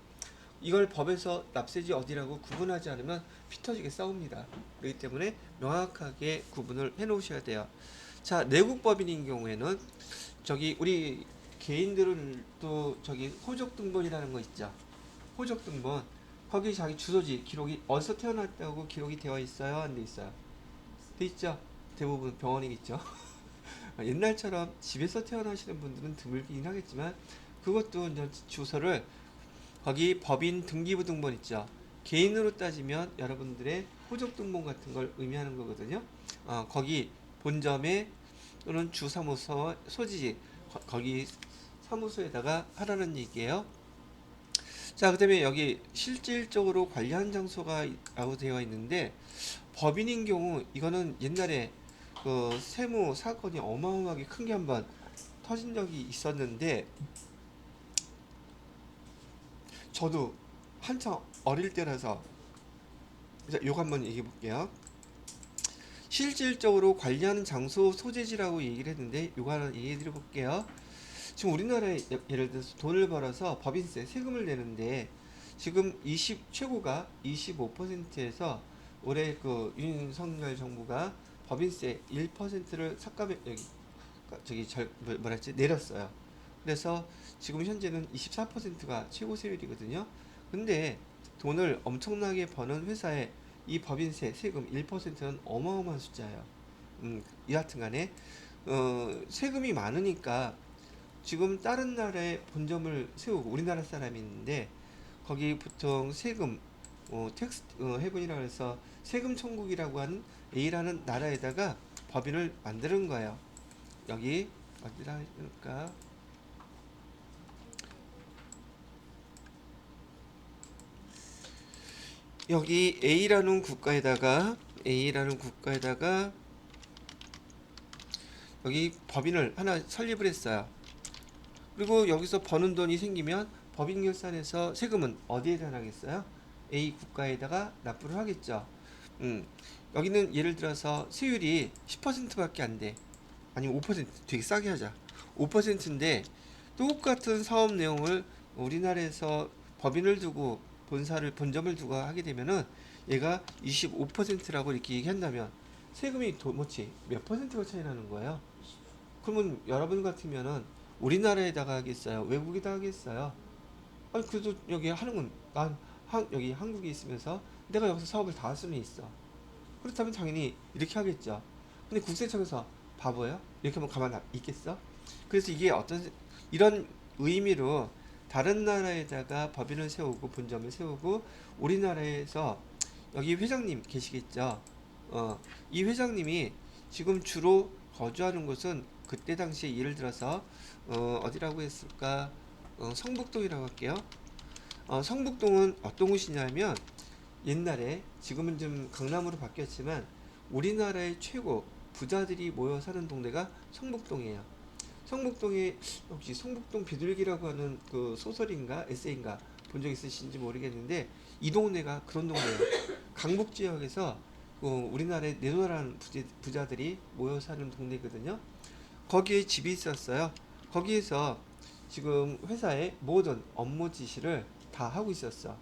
이걸 법에서 납세지 어디라고 구분하지 않으면 피 터지게 싸웁니다. 그렇기 때문에 명확하게 구분을 해 놓으셔야 돼요. 자, 내국법인인 경우에는 저기 우리 개인들은 또 저기 호적등본이라는 거 있죠. 호적등본. 거기 자기 주소지 기록이 어디서 태어났다고 기록이 되어 있어요? 안 돼 있어요? 돼 있죠? 대부분 병원이겠죠. 옛날처럼 집에서 태어나시는 분들은 드물긴 하겠지만 그것도 이제 주소를 거기 법인 등기부 등본 있죠. 개인으로 따지면 여러분들의 호적등본 같은 걸 의미하는 거거든요. 거기 본점에 또는 주사무소 소지지 거기 사무소에다가 하라는 얘기예요. 자, 그 다음에 여기 실질적으로 관리한 장소가 라고 되어 있는데 법인인 경우 이거는 옛날에 그 세무 사건이 어마어마하게 큰 게 한번 터진 적이 있었는데 저도 한참 어릴 때라서 요거 한번 얘기해 볼게요. 실질적으로 관리하는 장소 소재지라고 얘기를 했는데 요거 하나 얘기해 드려 볼게요. 지금 우리나라에 예를 들어서 돈을 벌어서 법인세 세금을 내는데 지금 최고가 25%에서 올해 그 윤석열 정부가 법인세 1%를 삭감해 내렸어요. 그래서 지금 현재는 24%가 최고 세율이거든요. 근데 돈을 엄청나게 버는 회사에 이 법인세 세금 1%는 어마어마한 숫자예요. 여하튼 간에 세금이 많으니까 지금 다른 나라에 본점을 세우고 우리나라 사람이 있는데 거기 보통 세금 텍스 해븐이라고 해서 세금 천국이라고 하는 A라는 나라에다가 법인을 만드는 거예요. 여기 어디다 할까? 여기 A라는 국가에다가 여기 법인을 하나 설립을 했어요. 그리고 여기서 버는 돈이 생기면 법인 결산에서 세금은 어디에다 나겠어요? A 국가에다가 납부를 하겠죠. 여기는 예를 들어서 세율이 10%밖에 안 돼. 아니면 5% 되게 싸게 하자. 5%인데 똑같은 사업 내용을 우리나라에서 법인을 두고 본점을 두고 하게 되면은 얘가 25%라고 이렇게 얘기한다면 세금이 몇 퍼센트가 차이 나는 거예요? 그러면 여러분 같으면은 우리나라에다가 하겠어요? 외국에다 하겠어요? 아니 그래도 여기 하는 건 여기 한국에 있으면서 내가 여기서 사업을 다 할 수는 있어. 그렇다면 당연히 이렇게 하겠죠. 근데 국세청에서 바보예요? 이렇게 하면 가만 있겠어? 그래서 이게 이런 의미로 다른 나라에다가 법인을 세우고 본점을 세우고 우리나라에서 여기 회장님 계시겠죠? 이 회장님이 지금 주로 거주하는 곳은 그때 당시에 예를 들어서 어디라고 했을까? 성북동이라고 할게요. 성북동은 어떤 곳이냐면 옛날에 지금은 좀 강남으로 바뀌었지만 우리나라의 최고 부자들이 모여 사는 동네가 성북동이에요. 성북동에 혹시 성북동 비둘기라고 하는 그 소설인가 에세이인가 본 적 있으신지 모르겠는데 이 동네가 그런 동네예요. 강북 지역에서 우리나라의 내노라는 부자들이 모여 사는 동네거든요. 거기에 집이 있었어요. 거기에서 지금 회사의 모든 업무 지시를 다 하고 있었어.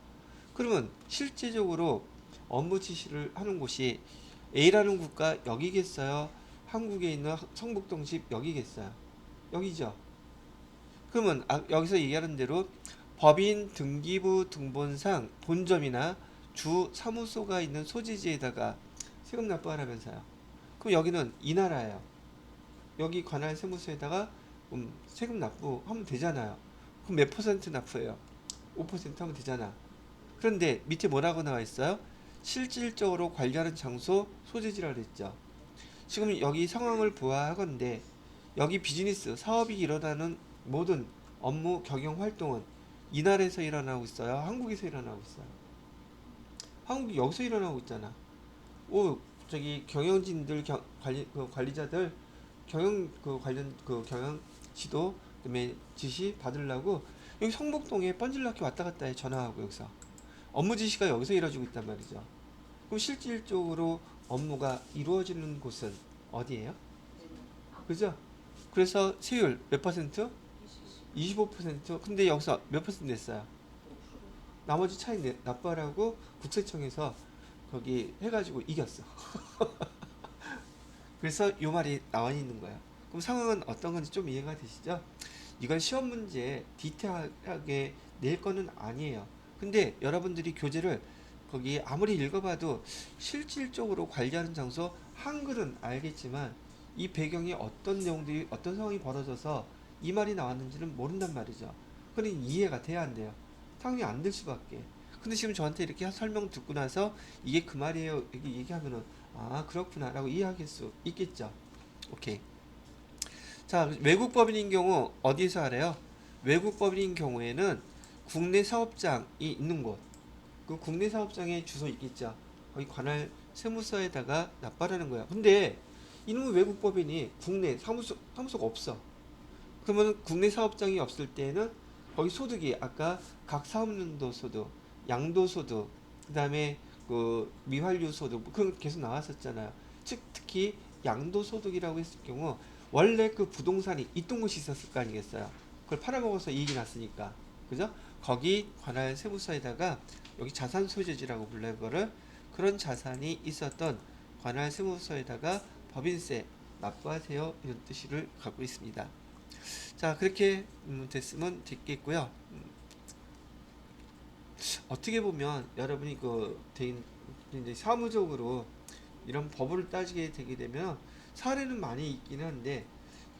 그러면 실제적으로 업무 지시를 하는 곳이 A라는 국가 여기겠어요? 한국에 있는 성북동 집 여기겠어요? 여기죠. 그러면 여기서 얘기하는 대로 법인 등기부 등본상 본점이나 주 사무소가 있는 소재지에다가 세금 납부하라면서요. 그럼 여기는 이 나라예요. 여기 관할 세무서에다가 세금 납부하면 되잖아요. 그럼 몇 퍼센트 납부해요? 5% 하면 되잖아. 그런데 밑에 뭐라고 나와 있어요? 실질적으로 관리하는 장소 소재지라 그랬죠. 지금 여기 상황을 보아하건대 여기 비즈니스 사업이 일어나는 모든 업무 경영 활동은 이 나라에서 일어나고 있어요. 한국에서 일어나고 있어요. 한국이 여기서 일어나고 있잖아. 저기 경영진들 관리자들 관련 경영 지도 그다음에 지시 받으려고 여기 성북동에 뻔질나게 왔다 갔다 해 전화하고 여기서 업무 지시가 여기서 이루어지고 있단 말이죠. 그럼 실질적으로 업무가 이루어지는 곳은 어디예요? 그죠? 그래서 세율 몇 퍼센트? 25%. 근데 여기서 몇 퍼센트 냈어요? 나머지 차이 납부하라고 국세청에서 거기 해가지고 이겼어. 그래서 요 말이 나와 있는 거야. 그럼 상황은 어떤 건지 좀 이해가 되시죠? 이건 시험 문제 디테일하게 낼 거는 아니에요. 근데 여러분들이 교재를 거기 아무리 읽어봐도 실질적으로 관리하는 장소 한글은 알겠지만 이 배경에 어떤 내용들이 어떤 상황이 벌어져서 이 말이 나왔는지는 모른단 말이죠. 그러니 이해가 돼야 안 돼요. 당연히 안 될 수밖에. 근데 지금 저한테 이렇게 설명 듣고 나서 이게 그 말이에요 이렇게 얘기하면은 아 그렇구나 라고 이해할 수 있겠죠. 오케이. 자, 외국 법인인 경우 어디서 하래요? 외국 법인인 경우에는 국내 사업장이 있는 곳, 그 국내 사업장에 주소 있겠죠. 거기 관할 세무서에다가 납부하라는 거야. 근데 이놈의 외국 법인이 국내 사무소가 없어. 그러면 국내 사업장이 없을 때는 거기 소득이 아까 각 사업연도 소득, 양도 소득, 그다음에 그 미환류 소득 그런 계속 나왔었잖아요. 즉 특히 양도 소득이라고 했을 경우 원래 그 부동산이 있던 곳이 있었을 거 아니겠어요. 그걸 팔아먹어서 이익이 났으니까. 그죠? 거기 관할 세무서에다가 여기 자산 소재지라고 불러요. 그거를 그런 자산이 있었던 관할 세무서에다가 법인세 납부하세요. 이런 뜻을 갖고 있습니다. 자, 그렇게 됐으면 됐겠고요. 어떻게 보면 여러분이 이제 사무적으로 이런 법을 따지게 되게 되면 사례는 많이 있긴 한데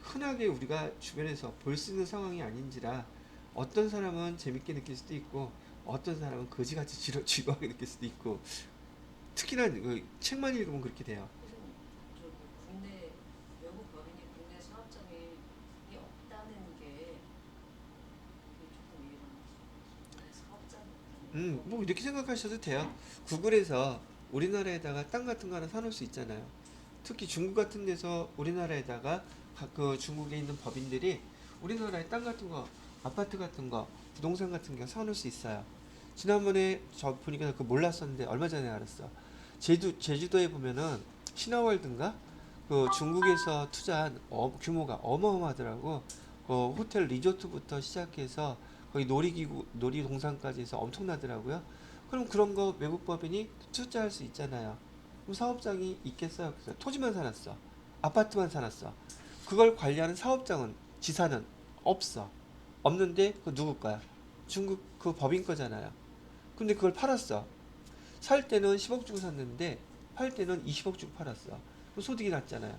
흔하게 우리가 주변에서 볼 수 있는 상황이 아닌지라 어떤 사람은 재밌게 느낄 수도 있고 어떤 사람은 거지같이 지루하게 느낄 수도 있고 특히나 그 책만 읽으면 그렇게 돼요. 저기 국내 외국 법인이 국내 사업장이 없다는 게 조금 이해가 안 가요. 국내 사업장이 없다는 거. 뭐 이렇게 생각하셔도 돼요. 구글에서 우리나라에다가 땅 같은 거 하나 사놓을 수 있잖아요. 특히 중국 같은 데서 우리나라에다가 그 중국에 있는 법인들이 우리나라에 땅 같은 거, 아파트 같은 거, 부동산 같은 거 사놓을 수 있어요. 지난번에 저 보니까 그 몰랐었는데 얼마 전에 알았어. 제주도에 보면은 신화월드인가? 그 중국에서 투자한 규모가 어마어마하더라고. 호텔 리조트부터 시작해서 거기 놀이기구, 놀이동산까지 해서 엄청나더라고요. 그럼 그런 거 외국 법인이 투자할 수 있잖아요. 그럼 사업장이 있겠어요? 그래서 토지만 사놨어. 아파트만 사놨어. 그걸 관리하는 사업장은, 지사는 없어. 없는데 그 누구 거야? 중국 그 법인 거잖아요. 근데 그걸 팔았어. 살 때는 10억 주고 샀는데 팔 때는 20억 주고 팔았어. 그럼 소득이 났잖아요.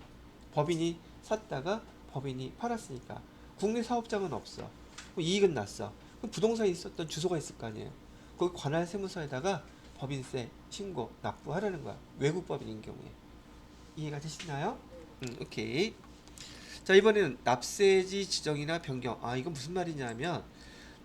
법인이 샀다가 법인이 팔았으니까. 국내 사업장은 없어. 이익은 났어. 그럼 부동산이 있었던 주소가 있을 거 아니에요. 거기 관할 세무서에다가 법인세 신고 납부하라는 거야. 외국 법인인 경우에. 이해가 되시나요? 오케이. 자, 이번에는 납세지 지정이나 변경. 아, 이건 무슨 말이냐면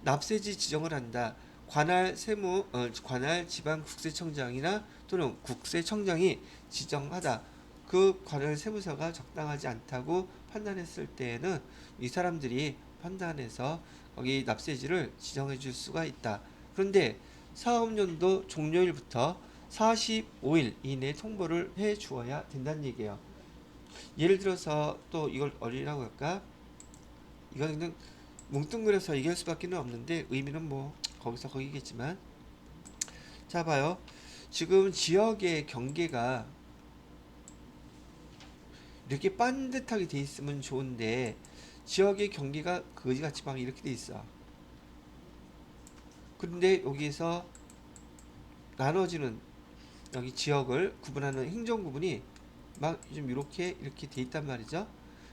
납세지 지정을 한다. 관할 지방 국세청장이나 또는 국세청장이 지정하다. 그 관할 세무서가 적당하지 않다고 판단했을 때에는 이 사람들이 판단해서 거기 납세지를 지정해 줄 수가 있다. 그런데 사업연도 종료일부터 45일 이내 통보를 해 주어야 된다는 얘기예요. 예를 들어서 또 이걸 어디라고 할까? 이거는 그냥 뭉뚱그려서 얘기할 수밖에 없는데 의미는 뭐 거기서 거기겠지만, 자 봐요. 지금 지역의 경계가 이렇게 반듯하게 돼 있으면 좋은데 지역의 경계가 거지같이 막 이렇게 돼 있어. 그런데 여기에서 나눠지는 여기 지역을 구분하는 행정구분이 막 좀 이렇게 돼 있단 말이죠.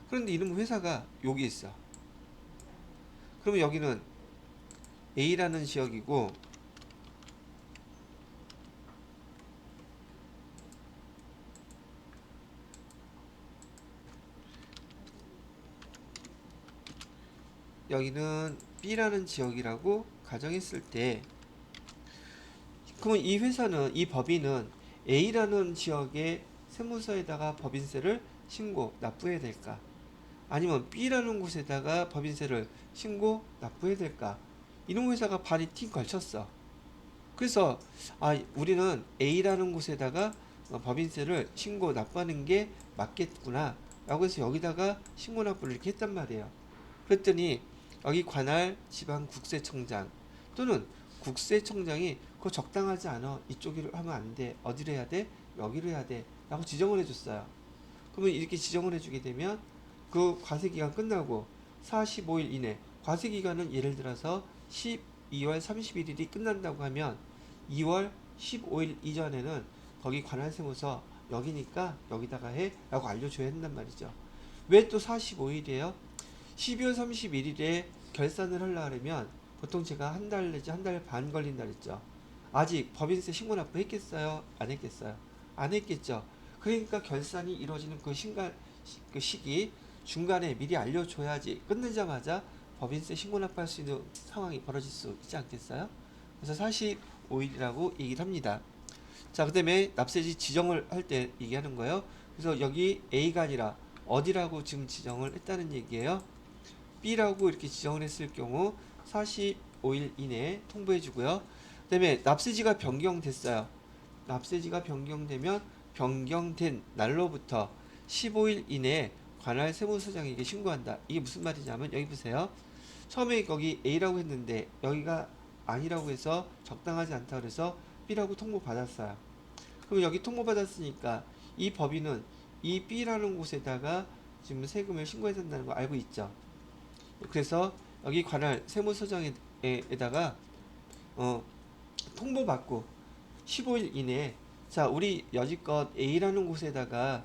그런데 이놈 회사가 여기 있어. 그러면 여기는 A라는 지역이고 여기는 B라는 지역이라고 가정했을 때, 그러면 이 회사는, 이 법인은 A라는 지역의 세무서에다가 법인세를 신고 납부해야 될까? 아니면 B라는 곳에다가 법인세를 신고 납부해야 될까? 이놈 회사가 발이 팅 걸쳤어. 그래서 우리는 A라는 곳에다가 법인세를 신고 납부하는 게 맞겠구나 라고 해서 여기다가 신고 납부를 이렇게 했단 말이에요. 그랬더니 여기 관할 지방국세청장 또는 국세청장이 그거 적당하지 않아, 이쪽으로 하면 안 돼, 어디로 해야 돼, 여기로 해야 돼 라고 지정을 해줬어요. 그러면 이렇게 지정을 해주게 되면 그 과세기간 끝나고 45일 이내, 과세기간은 예를 들어서 12월 31일이 끝난다고 하면 2월 15일 이전에는 거기 관할세무서 여기니까 여기다가 해 라고 알려줘야 한단 말이죠. 왜 또 45일이에요? 12월 31일에 결산을 하려면 보통 제가 한 달 내지 한 달 반 걸린다 그랬죠. 아직 법인세 신고 납부 했겠어요? 안 했겠어요? 안 했겠죠. 그러니까 결산이 이루어지는 그 시기 중간에 미리 알려줘야지 끝내자마자 법인세 신고 납부할 수 있는 상황이 벌어질 수 있지 않겠어요? 그래서 45일이라고 얘기를 합니다. 자, 그 다음에 납세지 지정을 할 때 얘기하는 거예요. 그래서 여기 A가 아니라 어디라고 지금 지정을 했다는 얘기예요. B라고 이렇게 지정을 했을 경우 45일 이내에 통보해 주고요. 그 다음에 납세지가 변경됐어요. 납세지가 변경되면 변경된 날로부터 15일 이내에 관할 세무서장에게 신고한다. 이게 무슨 말이냐면 여기 보세요. 처음에 거기 A라고 했는데 여기가 아니라고 해서 적당하지 않다 그래서 B라고 통보 받았어요. 그럼 여기 통보 받았으니까 이 법인은 이 B라는 곳에다가 지금 세금을 신고해야 된다는 거 알고 있죠. 그래서 여기 관할 세무서장에다가 통보받고 15일 이내에, 자 우리 여지껏 A라는 곳에다가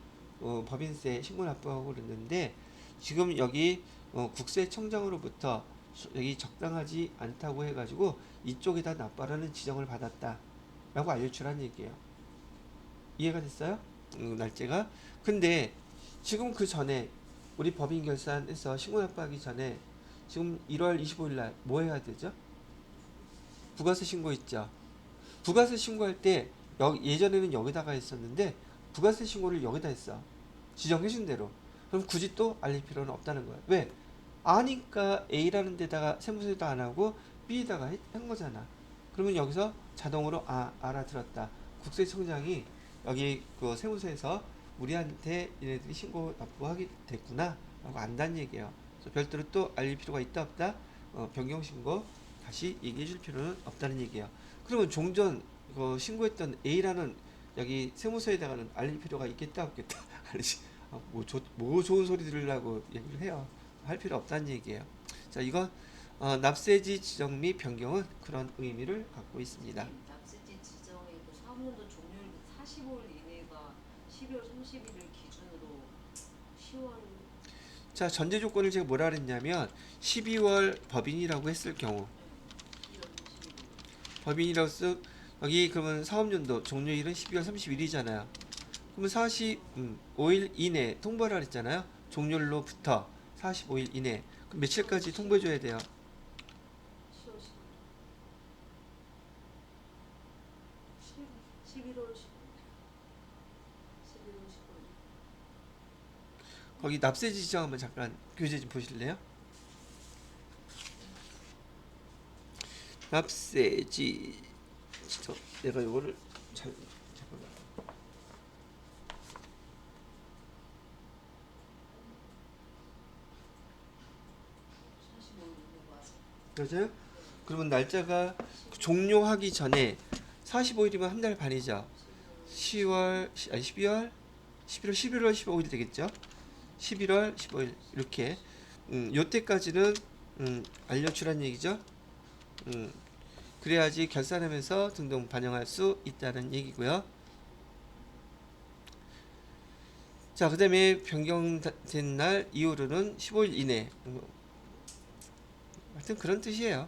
법인세 신고 납부하고 그랬는데 지금 여기 국세청장으로부터 여기 적당하지 않다고 해가지고 이쪽에다 납부하라는 지정을 받았다 라고 알려주라는 얘기예요. 이해가 됐어요? 날짜가. 근데 지금 그 전에 우리 법인 결산해서 신고 납부하기 전에 지금 1월 25일 날 뭐 해야 되죠? 부가세 신고 있죠. 부가세 신고할 때 예전에는 여기다가 했었는데 부가세 신고를 여기다 했어. 지정해준 대로. 그럼 굳이 또 알릴 필요는 없다는 거야. 왜? 아니까 A라는 데다가 세무서에도 안 하고 B에다가 한 거잖아. 그러면 여기서 자동으로 알아들었다. 국세청장이 여기 그 세무서에서 우리한테 얘네들이 신고 납부하게 됐구나 라고 안다는 얘기예요. 그래서 별도로 또 알릴 필요가 있다 없다? 변경 신고 다시 얘기해 줄 필요는 없다는 얘기예요. 그러면 종전 그 신고했던 A라는 여기 세무서에다가는 알릴 필요가 있겠다 없겠다? 알지? 뭐 좋은 소리 들으려고 얘기를 해요. 할 필요 없다는 얘기예요. 자, 이건 납세지 지정 및 변경은 그런 의미를 갖고 있습니다. 납세지 지정의 그 사업연도 종료일부터 45일 이내가 12월 31일 기준으로 10월. 자, 전제 조건을 제가 뭐라 그랬냐면 12월 법인이라고 했을 경우 법인이라고 여기 그러면 사업연도 종료일은 12월 30일이잖아요. 그러면 45일 이내 통보를 했잖아요. 종료일로부터 45일 이내. 그럼 며칠까지 통보해줘야 돼요? 10월 15일. 11월 15일. 11월 15일. 거기 납세지 지정 한번 잠깐 교재 좀 보실래요? 납세지 지정. 내가 이거를 잠깐만. 맞아요? 그러면 날짜가 종료하기 전에 45일이면 한 달 반이죠. 10월 아니 12월 11월 15일 되겠죠. 11월 15일 이렇게 요때까지는 알려주란 얘기죠. 그래야지 결산하면서 등등 반영할 수 있다는 얘기고요. 자, 그 다음에 변경된 날 이후로는 15일 이내. 하여튼 그런 뜻이에요.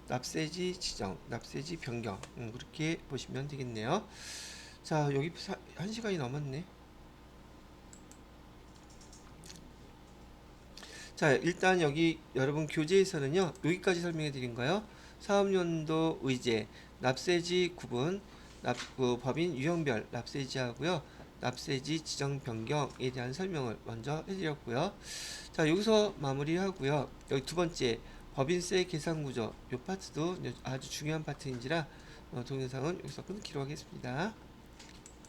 납세지 지정, 납세지 변경. 그렇게 보시면 되겠네요. 자, 여기 1시간이 넘었네. 자, 일단 여기 여러분 교재에서는요, 여기까지 설명해 드린 거예요. 사업연도 의제, 납세지 구분, 법인 유형별 납세지 하고요. 납세지 지정 변경에 대한 설명을 먼저 해드렸고요. 자, 여기서 마무리하고요. 여기 두 번째 법인세 계산 구조, 이 파트도 아주 중요한 파트인지라 동영상은 여기서 끊기로 하겠습니다.